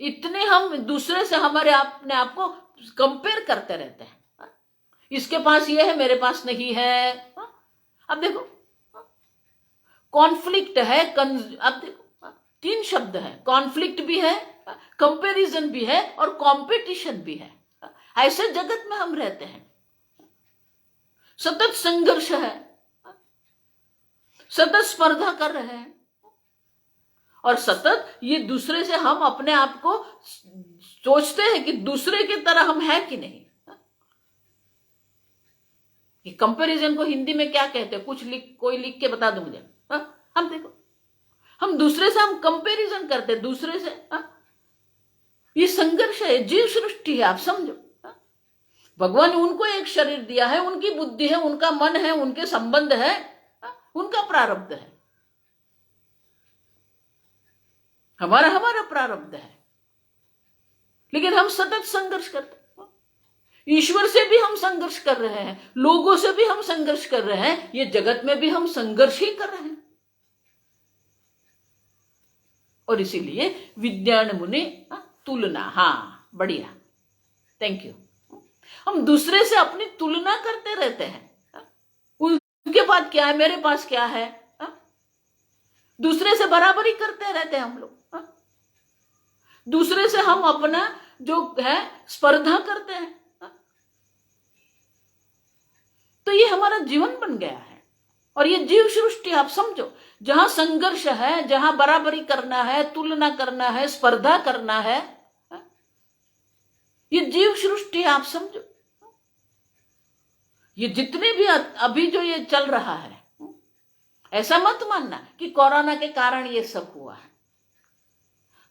इतने हम दूसरे से हमारे अपने आप को कंपेयर करते रहते हैं। इसके पास ये है, मेरे पास नहीं है। अब देखो, कॉन्फ्लिक्ट है, अब देखो तीन शब्द है, कॉन्फ्लिक्ट भी है, कंपैरिजन भी है, और कंपटीशन भी है। ऐसे जगत में हम रहते हैं, सतत संघर्ष है, सतत स्पर्धा कर रहे हैं, और सतत ये दूसरे से हम अपने आप को सोचते हैं कि दूसरे की तरह हम हैं कि नहीं। ये कंपैरिजन को हिंदी में क्या कहते हैं? कोई लिख के बता दो मुझे। हम देखो, हम दूसरे से हम कंपैरिजन करते हैं, दूसरे से। ये संघर्ष है, जीव सृष्टि है। आप समझो, भगवान ने उनको एक शरीर दिया है, उनकी बुद्धि है, उनका मन है, उनके संबंध है, उनका प्रारब्ध है। हमारा प्रारब्ध है, लेकिन हम सतत संघर्ष करते हैं। ईश्वर से भी हम संघर्ष कर रहे हैं, लोगों से भी हम संघर्ष कर रहे हैं, ये जगत में भी हम संघर्ष ही कर रहे हैं। और इसीलिए विद्यान मुनि तुलना, हाँ बढ़िया, थैंक यू। हम दूसरे से अपनी तुलना करते रहते हैं, उनके पास क्या है, मेरे पास क्या है, दूसरे से बराबरी करते रहते हैं हम लोग। दूसरे से हम अपना जो है स्पर्धा करते हैं। तो ये हमारा जीवन बन गया है, और ये जीव सृष्टि। आप समझो, जहां संघर्ष है, जहां बराबरी करना है, तुलना करना है, स्पर्धा करना है, ये जीव सृष्टि। आप समझो, ये जितने भी अभी जो ये चल रहा है, ऐसा मत मानना कि कोरोना के कारण ये सब हुआ है।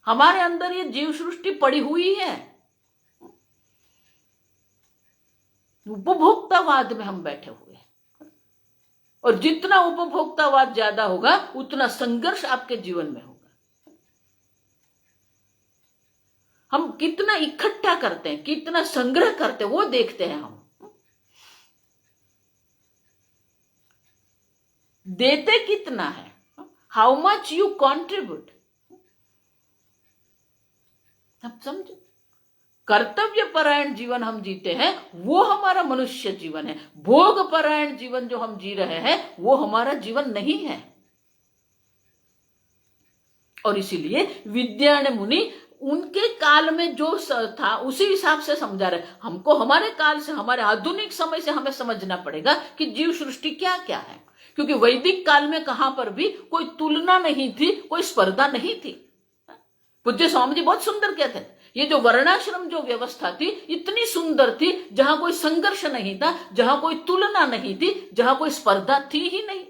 हमारे अंदर ये जीव सृष्टि पड़ी हुई है। उपभोक्तावाद में हम बैठे हुए हैं, और जितना उपभोक्तावाद ज्यादा होगा, उतना संघर्ष आपके जीवन में होगा। हम कितना इकट्ठा करते हैं, कितना संग्रह करते हैं, वो देखते हैं हम। देते कितना है, हाउ मच यू कॉन्ट्रीब्यूट। अब समझो, कर्तव्य परायण जीवन हम जीते हैं, वो हमारा मनुष्य जीवन है। भोग परायण जीवन जो हम जी रहे हैं, वो हमारा जीवन नहीं है। और इसीलिए विद्यान मुनि उनके काल में जो था उसी हिसाब से समझा रहे। हमको हमारे काल से, हमारे आधुनिक समय से हमें समझना पड़ेगा कि जीव सृष्टि क्या क्या है, क्योंकि वैदिक काल में कहां पर भी कोई तुलना नहीं थी, कोई स्पर्धा नहीं थी। पूज्य स्वामी जी बहुत सुंदर कहते हैं, ये जो वर्णाश्रम जो व्यवस्था थी इतनी सुंदर थी, जहां कोई संघर्ष नहीं था, जहां कोई तुलना नहीं थी, जहां कोई स्पर्धा थी ही नहीं।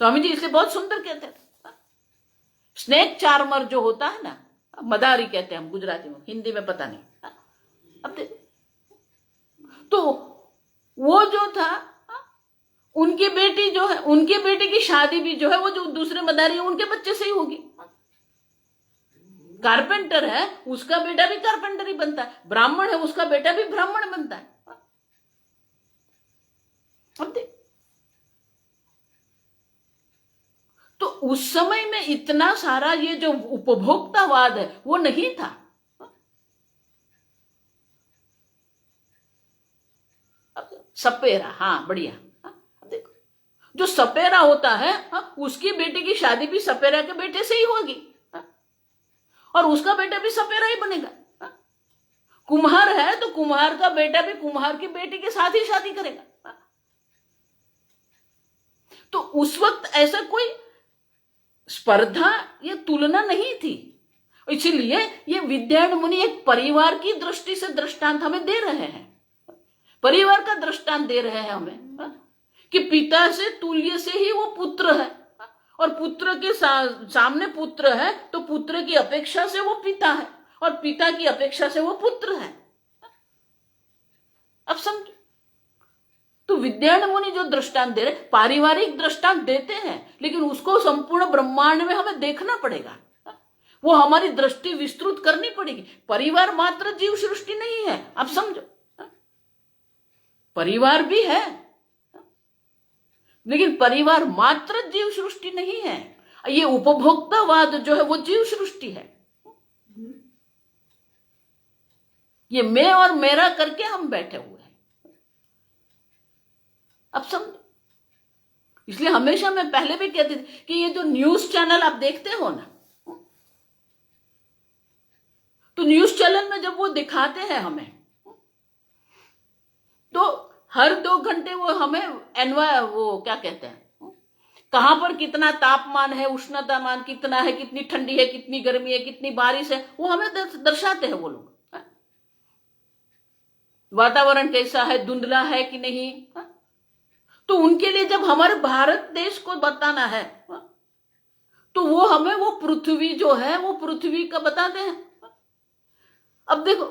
स्वामी जी इसलिए बहुत सुंदर कहते थे। स्नेक चार्मर जो होता है ना, मदारी कहते हैं हम गुजराती में, हिंदी में पता नहीं। अब देखो, तो वो जो था, उनकी बेटी जो है, उनकी बेटी की शादी भी जो है वो जो दूसरे मदारी है उनके बच्चे से ही होगी। कारपेंटर है, उसका बेटा भी कारपेंटर ही बनता है। ब्राह्मण है, उसका बेटा भी ब्राह्मण बनता है। अब देख, तो उस समय में इतना सारा ये जो उपभोक्तावाद है वो नहीं था। सपेरा, हाँ बढ़िया। देखो, जो सपेरा होता है उसकी बेटी की शादी भी सपेरा के बेटे से ही होगी, और उसका बेटा भी सपेरा ही बनेगा। कुम्हार है तो कुम्हार का बेटा भी कुम्हार की बेटी के साथ ही शादी करेगा। तो उस वक्त ऐसा कोई स्पर्धा या तुलना नहीं थी। इसलिए ये विद्यायन मुनि एक परिवार की दृष्टि से दृष्टांत हमें दे रहे हैं, परिवार का दृष्टांत दे रहे हैं हमें, कि पिता से तुल्य से ही वो पुत्र है, और पुत्र के सामने पुत्र है तो पुत्र की अपेक्षा से वो पिता है, और पिता की अपेक्षा से वो पुत्र है। अब समझो, तो विद्यायन मुनि जो दृष्टांत दे रहे, पारिवारिक दृष्टांत देते हैं, लेकिन उसको संपूर्ण ब्रह्मांड में हमें देखना पड़ेगा, वो हमारी दृष्टि विस्तृत करनी पड़ेगी। परिवार मात्र जीव सृष्टि नहीं है। अब समझो, परिवार भी है, लेकिन परिवार मात्र जीव सृष्टि नहीं है। ये उपभोक्तावाद जो है वो जीव सृष्टि है। ये मैं और मेरा करके हम बैठे हुए हैं। अब समझो, इसलिए हमेशा मैं पहले भी कहती थी कि ये जो न्यूज चैनल आप देखते हो ना, तो न्यूज चैनल में जब वो दिखाते हैं हमें, तो हर 2 घंटे वो हमें वो क्या कहते हैं, कहां पर कितना तापमान है, उष्णतामान कितना है, कितनी ठंडी है, कितनी गर्मी है, कितनी बारिश है, वो हमें दर्शाते हैं वो लोग। वातावरण कैसा है, धुंधला है कि नहीं। तो उनके लिए जब हमारे भारत देश को बताना है, तो वो हमें वो पृथ्वी जो है वो पृथ्वी का बताते हैं। अब देखो,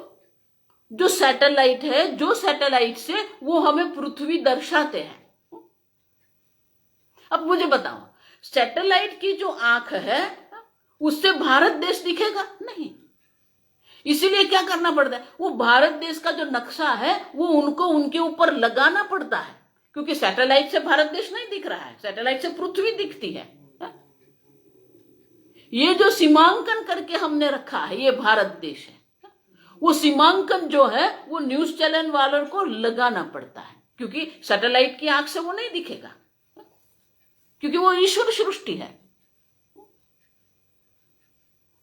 जो सैटेलाइट है, जो सैटेलाइट से वो हमें पृथ्वी दर्शाते हैं। अब मुझे बताओ, सैटेलाइट की जो आंख है उससे भारत देश दिखेगा नहीं। इसीलिए क्या करना पड़ता है, वो भारत देश का जो नक्शा है वो उनको उनके ऊपर लगाना पड़ता है, क्योंकि सैटेलाइट से भारत देश नहीं दिख रहा है, सैटेलाइट से पृथ्वी दिखती है। ये जो सीमांकन करके हमने रखा है ये भारत देश है, वो सीमांकन जो है वो न्यूज चैनल वालों को लगाना पड़ता है, क्योंकि सैटेलाइट की आंख से वो नहीं दिखेगा, क्योंकि वो ईश्वर सृष्टि है।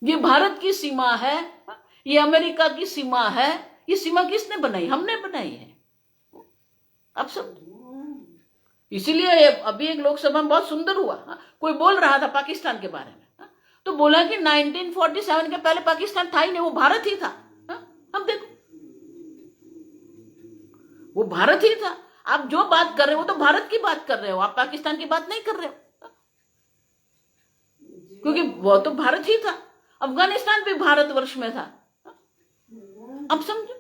ये भारत की सीमा है, ये अमेरिका की सीमा है। ये सीमा किसने बनाई? हमने बनाई है। अब सब, इसीलिए अभी एक लोकसभा में बहुत सुंदर हुआ, कोई बोल रहा था पाकिस्तान के बारे में, तो बोला कि 1947 के पहले पाकिस्तान था ही नहीं, वो भारत ही था। अब देखो, वो भारत ही था। आप जो बात कर रहे हो तो भारत की बात कर रहे हो, आप पाकिस्तान की बात नहीं कर रहे हो, क्योंकि वो तो भारत ही था। अफगानिस्तान भी भारतवर्ष में था। अब समझो,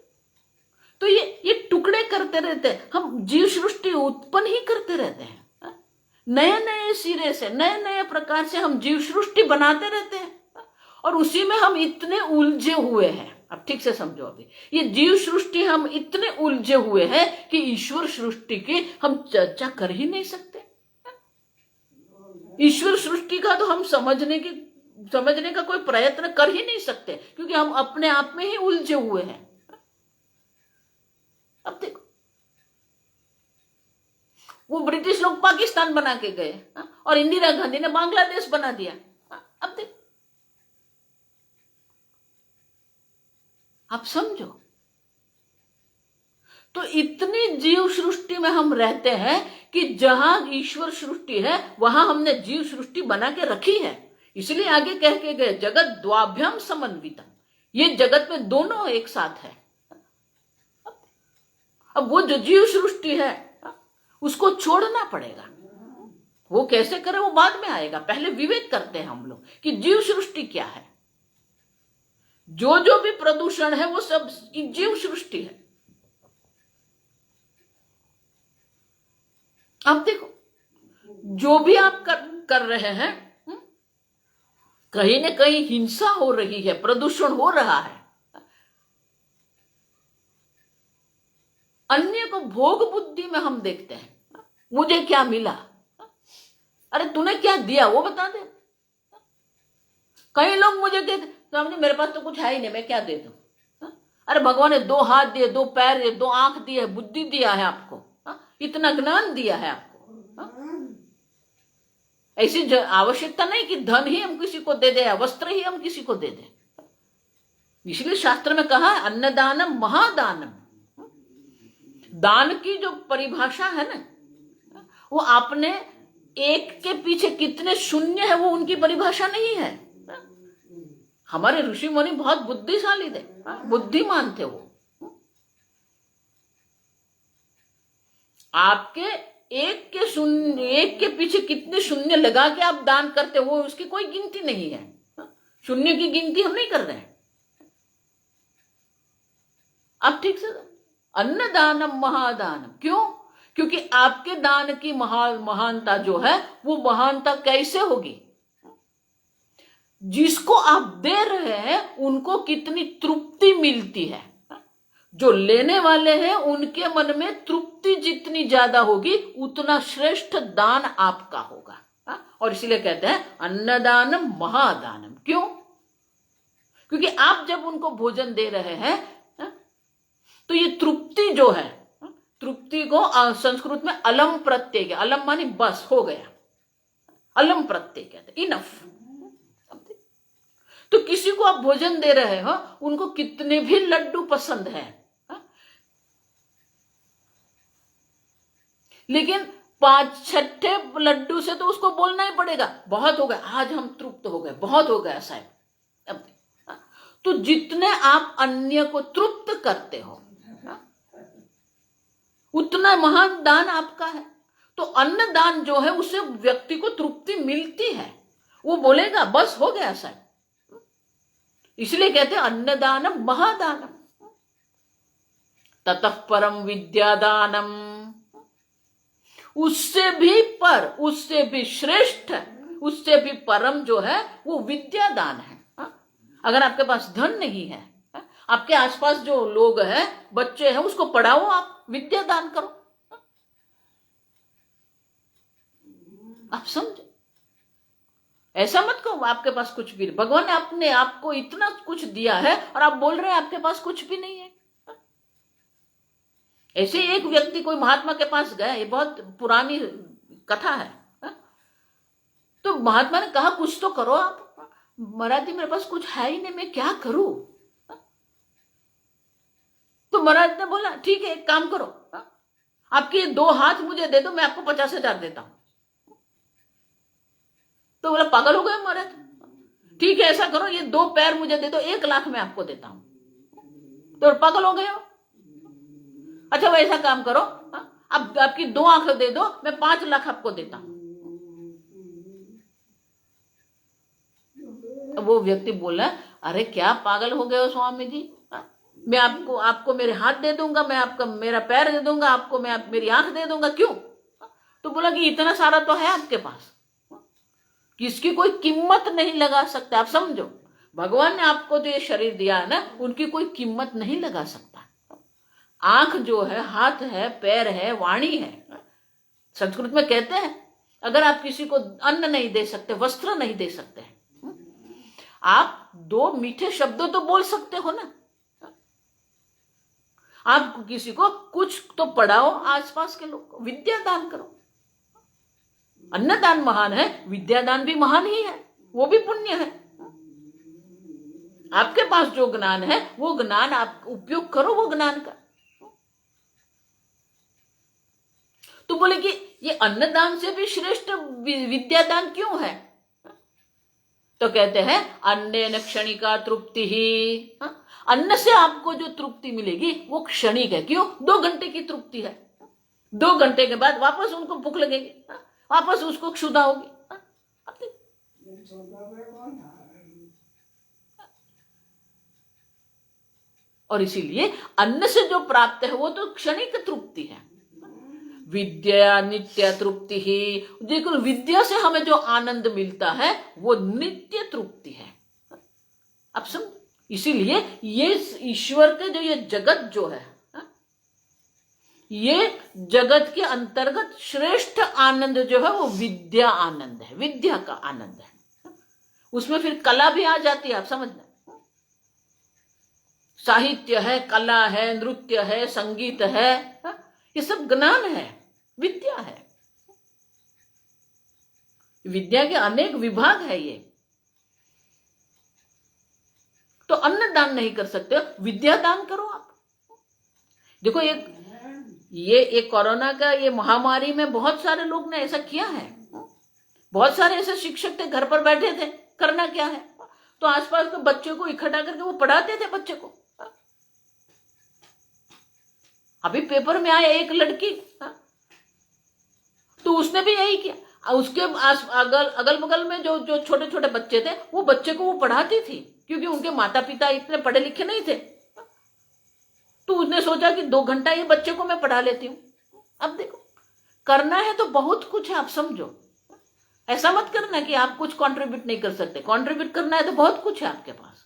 तो ये टुकड़े करते रहते हैं, हम जीव सृष्टि उत्पन्न ही करते रहते हैं, नए नए सिरे से, नए नए प्रकार से हम जीव सृष्टि बनाते रहते हैं, और उसी में हम इतने उलझे हुए हैं। अब ठीक से समझो, अभी ये जीव सृष्टि हम इतने उलझे हुए हैं कि ईश्वर सृष्टि की हम चर्चा कर ही नहीं सकते। ईश्वर सृष्टि का तो हम समझने का कोई प्रयत्न कर ही नहीं सकते, क्योंकि हम अपने आप में ही उलझे हुए हैं। अब देखो, वो ब्रिटिश लोग पाकिस्तान बना के गए, और इंदिरा गांधी ने बांग्लादेश बना दिया। अब देखो, आप समझो, तो इतनी जीव सृष्टि में हम रहते हैं कि जहां ईश्वर सृष्टि है वहां हमने जीव सृष्टि बना के रखी है। इसलिए आगे कह के गए जगत द्वाभ्याम समन्वितम, ये जगत में दोनों एक साथ है। अब वो जो जीव सृष्टि है उसको छोड़ना पड़ेगा। वो कैसे करे वो बाद में आएगा, पहले विवेक करते हैं हम लोग कि जीव सृष्टि क्या है। जो जो भी प्रदूषण है वो सब जीव सृष्टि है। अब देखो जो भी आप कर रहे हैं, कहीं न कहीं हिंसा हो रही है, प्रदूषण हो रहा है। अन्य को भोग बुद्धि में हम देखते हैं, मुझे क्या मिला, अरे तूने क्या दिया वो बता दे। कई लोग मुझे कहते स्वामी जी मेरे पास तो कुछ है ही नहीं, मैं क्या दे दूं। अरे भगवान ने 2 हाथ दिए, 2 पैर दिए, 2 आंख दिए, बुद्धि दिया है आपको, इतना ज्ञान दिया है आपको। ऐसी आवश्यकता नहीं कि धन ही हम किसी को दे दे या वस्त्र ही हम किसी को दे दे। इसलिए शास्त्र में कहा है अन्नदानम महादानम। दान की जो परिभाषा है ना, वो आपने एक के पीछे कितने शून्य है वो उनकी परिभाषा नहीं है। हमारे ऋषि मुनि बहुत बुद्धिशाली थे, बुद्धिमान थे। वो आपके एक के पीछे कितने शून्य लगा के आप दान करते हो उसकी कोई गिनती नहीं है। शून्य की गिनती हम नहीं कर रहे हैं। आप ठीक से अन्नदानम महादानम, क्यों? क्योंकि आपके दान की महानता जो है वो महानता कैसे होगी? जिसको आप दे रहे हैं उनको कितनी तृप्ति मिलती है। जो लेने वाले हैं उनके मन में तृप्ति जितनी ज्यादा होगी उतना श्रेष्ठ दान आपका होगा। और इसलिए कहते हैं अन्नदानम महादानम। क्यों? क्योंकि आप जब उनको भोजन दे रहे हैं तो ये तृप्ति जो है, तृप्ति को संस्कृत में अलम प्रत्यय, अलम मानी बस हो गया, अलम प्रत्यय कहते इनफ। तो किसी को आप भोजन दे रहे हो उनको कितने भी लड्डू पसंद है, लेकिन 5-6 लड्डू से तो उसको बोलना ही पड़ेगा बहुत हो गया, आज हम तृप्त हो गए, बहुत हो गया साहब। तो जितने आप अन्य को तृप्त करते हो उतना महान दान आपका है। तो अन्न दान जो है उससे व्यक्ति को तृप्ति मिलती है, वो बोलेगा बस हो गया साहब। इसलिए कहते हैं अन्नदानम महादानम। ततः परम विद्यादानम, उससे भी पर, उससे भी श्रेष्ठ, उससे भी परम जो है वो विद्यादान है। अगर आपके पास धन नहीं है, आपके आसपास जो लोग हैं, बच्चे हैं, उसको पढ़ाओ, आप विद्या दान करो। आप समझो, ऐसा मत कहो आपके पास कुछ भी नहीं। भगवान ने अपने आपको इतना कुछ दिया है और आप बोल रहे हैं आपके पास कुछ भी नहीं है। ऐसे एक व्यक्ति कोई महात्मा के पास गया, ये बहुत पुरानी कथा है। तो महात्मा ने कहा कुछ तो करो आप। महाराज जी मेरे पास कुछ है ही नहीं, मैं क्या करूं? तो महाराज ने बोला ठीक है एक काम करो, आपके 2 हाथ मुझे दे दो, मैं आपको 50,000 देता हूं। तो बोला पागल हो गए महाराज? ठीक है ऐसा करो, ये 2 पैर मुझे दे दो, 1 लाख मैं आपको देता हूं। तो पागल हो गए हो? अच्छा वैसा काम करो, अब आपकी 2 आंखें दे दो, मैं 5 लाख आपको देता हूं। वो व्यक्ति बोला अरे क्या पागल हो गए हो स्वामी जी, मैं आपको मेरे हाथ दे दूंगा, मैं आपका मेरा पैर दे दूंगा, आपको मैं मेरी आंख दे दूंगा, क्यों? तो बोला कि इतना सारा तो है आपके पास, किसकी कोई कीमत नहीं लगा सकते। आप समझो, भगवान ने आपको जो ये शरीर दिया है ना, उनकी कोई कीमत नहीं लगा सकता। आंख जो है, हाथ है, पैर है, वाणी है। संस्कृत में कहते हैं अगर आप किसी को अन्न नहीं दे सकते, वस्त्र नहीं दे सकते, आप 2 मीठे शब्द तो बोल सकते हो ना। आप किसी को कुछ तो पढ़ाओ, आसपास के लोग को विद्या दान करो। अन्नदान महान है, विद्यादान भी महान ही है, वो भी पुण्य है। आपके पास जो ज्ञान है वो ज्ञान आप उपयोग करो, वो ज्ञान का। तो बोले कि ये अन्नदान से भी श्रेष्ठ विद्यादान क्यों है? तो कहते हैं अन्नेन क्षणिका तृप्ति ही। अन्न से आपको जो तृप्ति मिलेगी वो क्षणिक है। क्यों? 2 घंटे की तृप्ति है। 2 घंटे के बाद वापस उनको भूख लगेगी, वापस उसको क्षुधा होगी। और इसीलिए अन्न से जो प्राप्त है वो तो क्षणिक तृप्ति है। विद्या नित्य तृप्ति ही, देखो विद्या से हमें जो आनंद मिलता है वो नित्य तृप्ति है। अब समझ, इसीलिए ये ईश्वर के जो ये जगत जो है, ये जगत के अंतर्गत श्रेष्ठ आनंद जो है वो विद्या आनंद है, विद्या का आनंद है। उसमें फिर कला भी आ जाती है, आप समझना। साहित्य है, कला है, नृत्य है, संगीत है, ये सब ज्ञान है, विद्या है। विद्या के अनेक विभाग है ये। तो अन्न दान नहीं कर सकते, विद्या दान करो आप। देखो ये कोरोना का ये महामारी में बहुत सारे लोग ने ऐसा किया है। बहुत सारे ऐसे शिक्षक थे, घर पर बैठे थे, करना क्या है, तो आसपास के बच्चों को इकट्ठा करके वो पढ़ाते थे बच्चे को। अभी पेपर में आया एक लड़की, तो उसने भी यही किया। उसके अगल बगल में जो छोटे छोटे बच्चे थे, वो बच्चे को वो पढ़ाती थी, क्योंकि उनके माता पिता इतने पढ़े लिखे नहीं थे। तो उसने सोचा कि 2 घंटा ये बच्चे को मैं पढ़ा लेती हूं। अब देखो, करना है तो बहुत कुछ है, आप समझो। ऐसा मत करना कि आप कुछ कंट्रीब्यूट नहीं कर सकते। कंट्रीब्यूट करना है तो बहुत कुछ है आपके पास।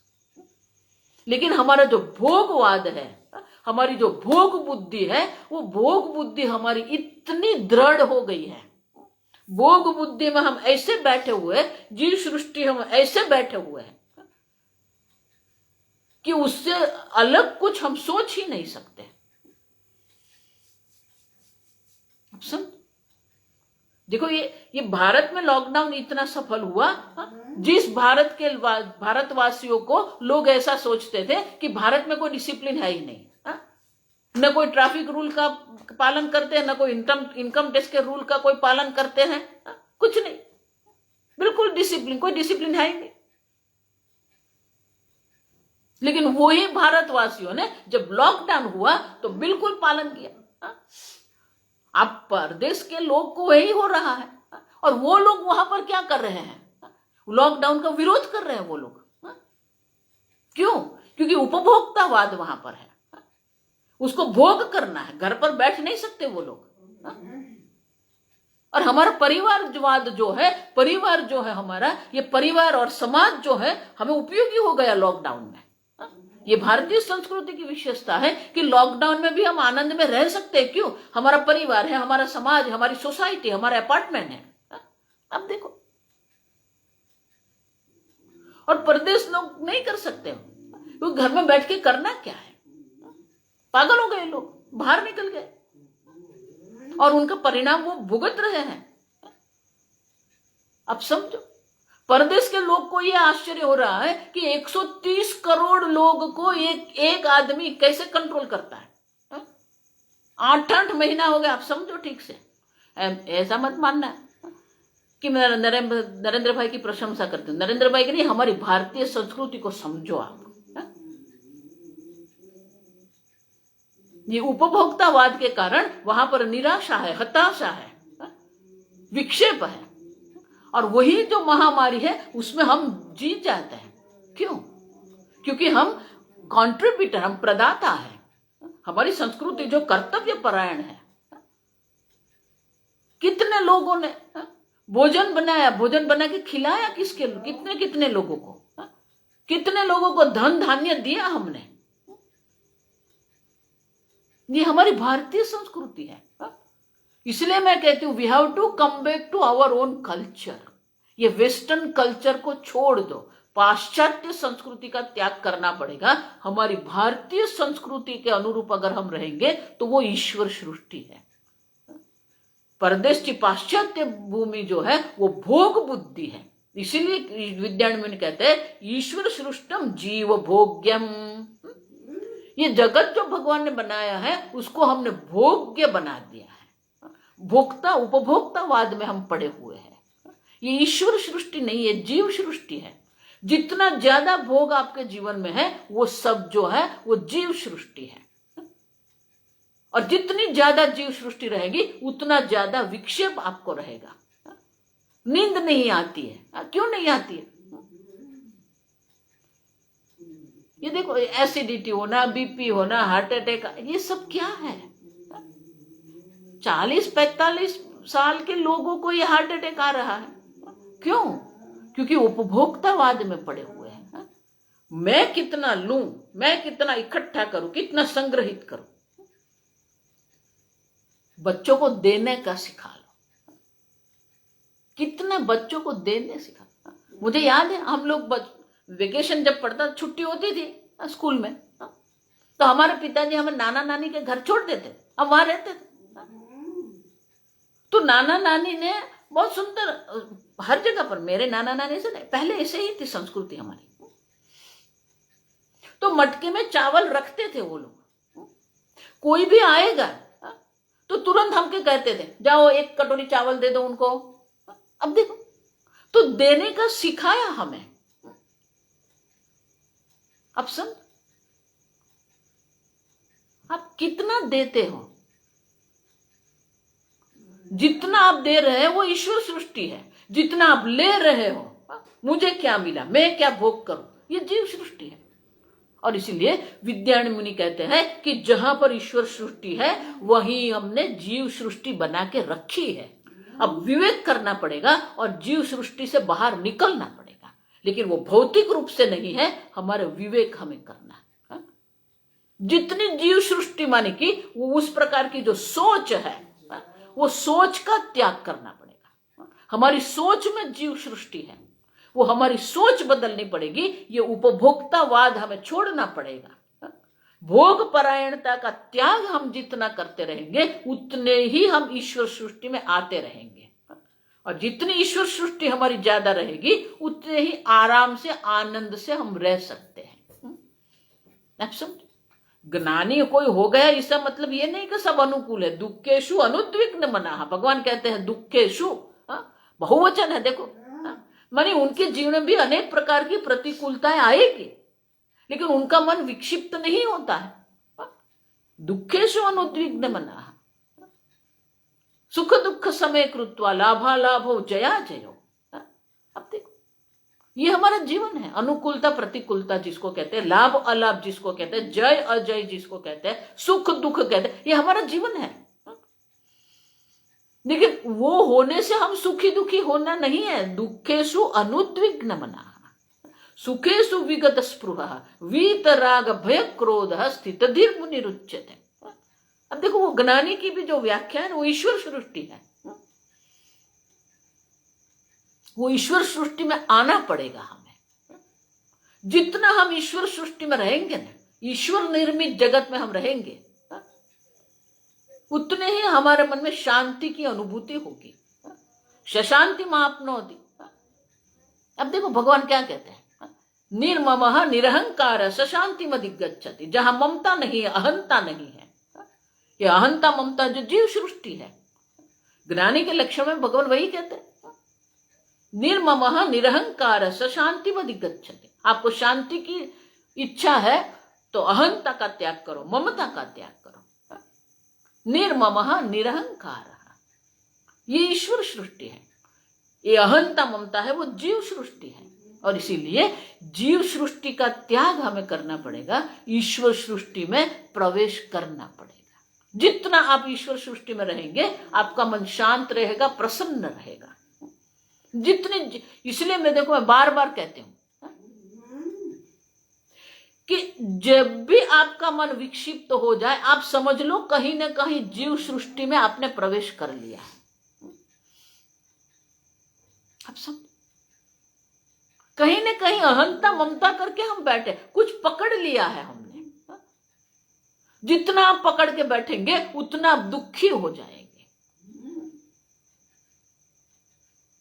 लेकिन हमारा जो भोगवाद है, हमारी जो भोग बुद्धि है, वो भोग बुद्धि हमारी इतनी दृढ़ हो गई है। भोग बुद्धि में हम ऐसे बैठे हुए, जीव सृष्टि हम ऐसे बैठे हुए हैं कि उससे अलग कुछ हम सोच ही नहीं सकते। समझ, देखो ये भारत में लॉकडाउन इतना सफल हुआ, जिस भारतवासियों को लोग ऐसा सोचते थे कि भारत में कोई डिसिप्लिन है ही नहीं, न कोई ट्रैफिक रूल का पालन करते हैं, न कोई इनकम टैक्स के रूल का कोई पालन करते हैं, कुछ नहीं, बिल्कुल डिसिप्लिन, कोई डिसिप्लिन है ही नहीं। लेकिन वही भारतवासियों ने जब लॉकडाउन हुआ तो बिल्कुल पालन किया। अब परदेश के लोग को वही हो रहा है, और वो लोग वहां पर क्या कर रहे हैं? लॉकडाउन का विरोध कर रहे हैं वो लोग। क्यों? क्योंकि उपभोक्तावाद वहां पर है, उसको भोग करना है, घर पर बैठ नहीं सकते वो लोग। और हमारा परिवारवाद जो है, परिवार जो है हमारा, ये परिवार और समाज जो है हमें उपयोगी हो गया लॉकडाउन में। ये भारतीय संस्कृति की विशेषता है कि लॉकडाउन में भी हम आनंद में रह सकते हैं। क्यों? हमारा परिवार है, हमारा समाज, हमारी सोसाइटी, हमारा अपार्टमेंट है। अब देखो, और परदेश लोग नहीं कर सकते, क्योंकि घर में बैठ के करना क्या है? पागल हो गए लोग, बाहर निकल गए, और उनका परिणाम वो भुगत रहे हैं। अब समझो, परदेश के लोग को यह आश्चर्य हो रहा है कि 130 करोड़ लोग को एक आदमी कैसे कंट्रोल करता है। 8 महीना हो गया, आप समझो ठीक से। ऐसा मत मानना कि मैं नरेंद्र भाई की प्रशंसा करती हूँ। नरेंद्र भाई की नहीं, हमारी भारतीय संस्कृति को समझो आप। ये उपभोक्तावाद के कारण वहां पर निराशा है, हताशा है, विक्षेप है, और वही जो महामारी है उसमें हम जीत जाते हैं। क्यों? क्योंकि हम कंट्रीब्यूटर, हम प्रदाता है। हमारी संस्कृति जो कर्तव्य परायण है। कितने लोगों ने भोजन बनाया, भोजन बना के खिलाया किसके, कितने लोगों को, कितने लोगों को धन धान्य दिया हमने। ये हमारी भारतीय संस्कृति है। इसलिए मैं कहती हूं, we have to come back to our own culture. ये वेस्टर्न कल्चर को छोड़ दो, पाश्चात्य संस्कृति का त्याग करना पड़ेगा। हमारी भारतीय संस्कृति के अनुरूप अगर हम रहेंगे तो वो ईश्वर सृष्टि है। परदेश की पाश्चात्य भूमि जो है वो भोग बुद्धि है। इसीलिए विद्यारण्य कहते हैं ईश्वर सृष्टम जीव भोग्यम। ये जगत जो भगवान ने बनाया है उसको हमने भोग्य बना दिया है। भोक्ता उपभोक्तावाद में हम पड़े हुए हैं। ये ईश्वर सृष्टि नहीं है, जीव सृष्टि है। जितना ज्यादा भोग आपके जीवन में है वो सब जो है वो जीव सृष्टि है। और जितनी ज्यादा जीव सृष्टि रहेगी उतना ज्यादा विक्षेप आपको रहेगा। नींद नहीं आती है। क्यों नहीं आती है? ये देखो, एसिडिटी होना, बीपी होना, हार्ट अटैक, ये सब क्या है? 40-45 साल के लोगों को ये हार्ट अटैक आ रहा है। क्यों? क्योंकि उपभोक्तावाद में पड़े हुए हैं। मैं कितना लूं, मैं कितना इकट्ठा करूं, कितना संग्रहित करूं। बच्चों को देने का सिखा लो। कितने बच्चों को देने सिखा। मुझे याद है, हम लोग वेकेशन जब पड़ता, छुट्टी होती थी स्कूल में, तो हमारे पिताजी हमें नाना नानी के घर छोड़ देते, हम वहां रहते थे। तो नाना नानी ने बहुत सुंदर, हर जगह पर, मेरे नाना नानी से नहीं, पहले ऐसे ही थी संस्कृति हमारी। तो मटके में चावल रखते थे वो लोग। कोई भी आएगा तो तुरंत हमके कहते थे, जाओ 1 कटोरी चावल दे दो उनको। अब देखो, तो देने का सिखाया हमें। अब समझ, आप कितना देते हो, जितना आप दे रहे हैं वो ईश्वर सृष्टि है। जितना आप ले रहे हो, मुझे क्या मिला, मैं क्या भोग करूं, ये जीव सृष्टि है। और इसीलिए विद्यारण्य मुनि कहते हैं कि जहां पर ईश्वर सृष्टि है वहीं हमने जीव सृष्टि बना के रखी है। अब विवेक करना पड़ेगा और जीव सृष्टि से बाहर निकलना पड़ेगा, लेकिन वो भौतिक रूप से नहीं है, हमारे विवेक हमें करना है। जितनी जीव सृष्टि माने कि वो उस प्रकार की जो सोच है, वो सोच का त्याग करना पड़ेगा। हमारी सोच में जीव सृष्टि है, वो हमारी सोच बदलनी पड़ेगी। ये उपभोक्तावाद हमें छोड़ना पड़ेगा। भोग परायणता का त्याग हम जितना करते रहेंगे उतने ही हम ईश्वर सृष्टि में आते रहेंगे। और जितनी ईश्वर सृष्टि हमारी ज्यादा रहेगी उतने ही आराम से, आनंद से हम रह सकते हैं। आप समझ, ज्ञानी कोई हो गया इसका मतलब ये नहीं कि सब अनुकूल है। दुखेशु अनुद्विग्न मनाः, भगवान कहते हैं दुखेशु, बहुवचन है। देखो, माने उनके जीवन में भी अनेक प्रकार की प्रतिकूलताएं आएगी, लेकिन उनका मन विक्षिप्त नहीं होता है। दुखेशु अनुद्विग्न मनाः, सुख दुख समय कृत्वा लाभालाभो जया जयो। अब देखो, ये हमारा जीवन है। अनुकूलता प्रतिकूलता जिसको कहते हैं, लाभ अलाभ जिसको कहते हैं, जय अजय जिसको कहते हैं, सुख दुख कहते हैं, ये हमारा जीवन है। लेकिन वो होने से हम सुखी दुखी होना नहीं है। दुखेशु अनुद्विग्न मनाः, सुखेशु विगत स्पृहः, वीतराग भय क्रोध स्थित धीर मुनिरुच्यते। अब देखो, वो ज्ञानी की भी जो व्याख्या है वो ईश्वर सृष्टि है। वो ईश्वर सृष्टि में आना पड़ेगा हमें। जितना हम ईश्वर सृष्टि में रहेंगे ना, ईश्वर निर्मित जगत में हम रहेंगे, उतने ही हमारे मन में शांति की अनुभूति होगी। शशांति मापनोति। अब देखो भगवान क्या कहते हैं, निर्ममः निरहंकार शशांति मधिगच्छति। जहां ममता नहीं है, अहंता नहीं है, ये अहंता ममता जो जीव सृष्टि है, ज्ञानी के लक्षण में भगवान वही कहते हैं, निर्ममः निरहंकार शशांति मधिगच्छति। आपको शांति की इच्छा है तो अहंता का त्याग करो, ममता का त्याग करो। निर्ममः निरहंकार, ये ईश्वर सृष्टि है। ये अहंता ममता है वो जीव सृष्टि है। और इसीलिए जीव सृष्टि का त्याग हमें करना पड़ेगा, ईश्वर सृष्टि में प्रवेश करना पड़ेगा। जितना आप ईश्वर सृष्टि में रहेंगे आपका मन शांत रहेगा, प्रसन्न रहेगा। जितने, इसलिए मैं देखो, मैं बार बार कहती हूं कि जब भी आपका मन विक्षिप्त हो जाए, आप समझ लो कहीं ना कहीं जीव सृष्टि में आपने प्रवेश कर लिया है। आप सब कहीं ना कहीं अहंता ममता करके हम बैठे, कुछ पकड़ लिया है हमने। जितना आप पकड़ के बैठेंगे उतना आप दुखी हो जाएंगे।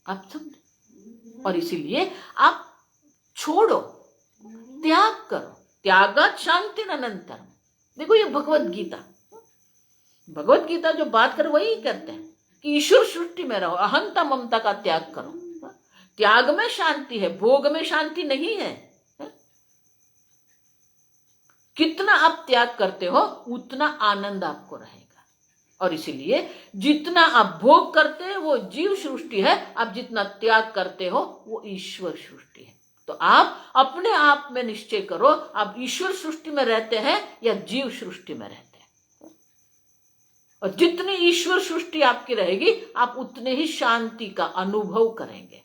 आप समझे? और इसीलिए आप छोड़ो, त्याग करो। त्यागात शांति अनंतरम। देखो, ये भगवत गीता जो बात कर वही कहते हैं कि ईश्वर सृष्टि में रहो, अहंता ममता का त्याग करो। त्याग में शांति है, भोग में शांति नहीं है। कितना आप त्याग करते हो उतना आनंद आपको रहेगा। और इसीलिए जितना आप भोग करते हैं वो जीव सृष्टि है, आप जितना त्याग करते हो वो ईश्वर सृष्टि है। तो आप अपने आप में निश्चय करो, आप ईश्वर सृष्टि में रहते हैं या जीव सृष्टि में रहते हैं। और जितनी ईश्वर सृष्टि आपकी रहेगी आप उतने ही शांति का अनुभव करेंगे।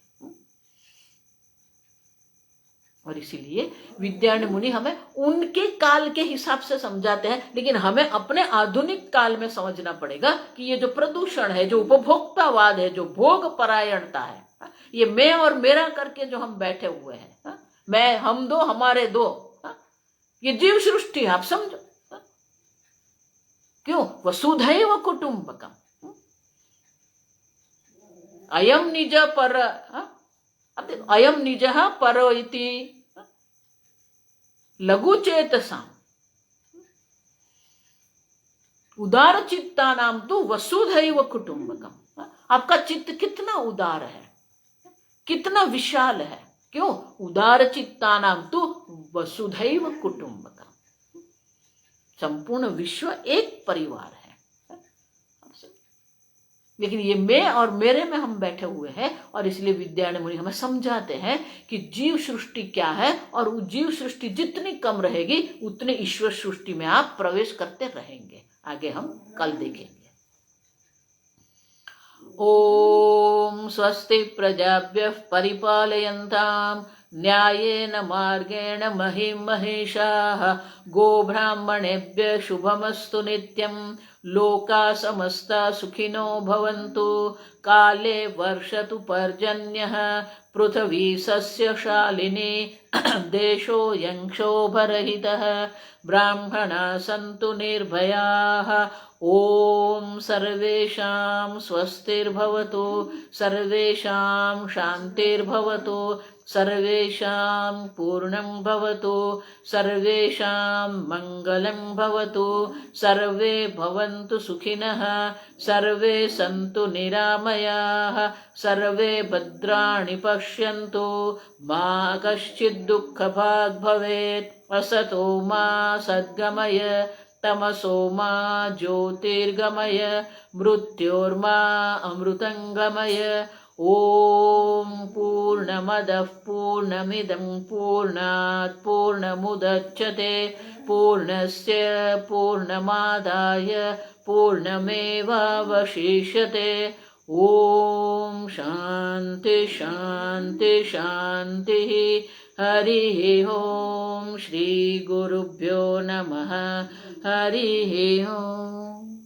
और इसीलिए विद्यारण्य मुनि हमें उनके काल के हिसाब से समझाते हैं, लेकिन हमें अपने आधुनिक काल में समझना पड़ेगा कि ये जो प्रदूषण है, जो उपभोक्तावाद है, जो भोग परायणता है, ये मैं और मेरा करके जो हम बैठे हुए हैं, मैं, हम दो, हमारे दो, ये जीव सृष्टि है, आप समझो। क्यों? वसुधैव कुटुंबकम, अयम निज पर, अब देखो, अयम निज पर इति लघु चेतसा उदार चित्ता नाम तो वसुधैव कुटुंबकम। आपका चित्त कितना उदार है, कितना विशाल है। क्यों? उदार चित्ता नाम तो वसुधैव कुटुंबकम, संपूर्ण विश्व एक परिवार है। लेकिन ये मैं और मेरे में हम बैठे हुए हैं, और इसलिए विद्यारण्य मुनि हमें समझाते हैं कि जीव सृष्टि क्या है, और वो जीव सृष्टि जितनी कम रहेगी उतने ईश्वर सृष्टि में आप प्रवेश करते रहेंगे। आगे हम कल देखेंगे। ओम स्वस्ति प्रजाभ्यः परिपालयन्ताम् न्यायेन मार्गेण महीं महिषाः गोब्राह्मणेभ्यः शुभमस्तु नित्यम् लोकाः समस्ताः सुखिनो भवन्तु काले वर्षतु पर्जन्यः पृथिवी सस्यशालिनी देशोऽयं क्षोभरहितः ब्राह्मणाः सन्तु निर्भयाः ओम सर्वेषां स्वस्तिर्भवतु सर्वेषां शान्तिर्भवतु सर्वेषां पूर्णं भवतु सर्वेषां मङ्गलं भवतु सर्वे भवन्तु सुखिनः सर्वे सन्तु निरामयाः सर्वे भद्राणि पश्यन्तु मा कश्चित् दुःखभाग् भवेत् असतो मा सद्गमय तमसो मा ज्योतिर्गमय मृत्योर्मा अमृतंगमय। ओम पूर्णमदः पूर्णमिदं पूर्णात् पूर्णमुदच्यते पूर्णस्य पूर्णमादाय पूर्णमेवावशिष्यते। ओम शांति शांति शांति। हरिः ओम श्री गुरुभ्यो नमः। हरिः ओम।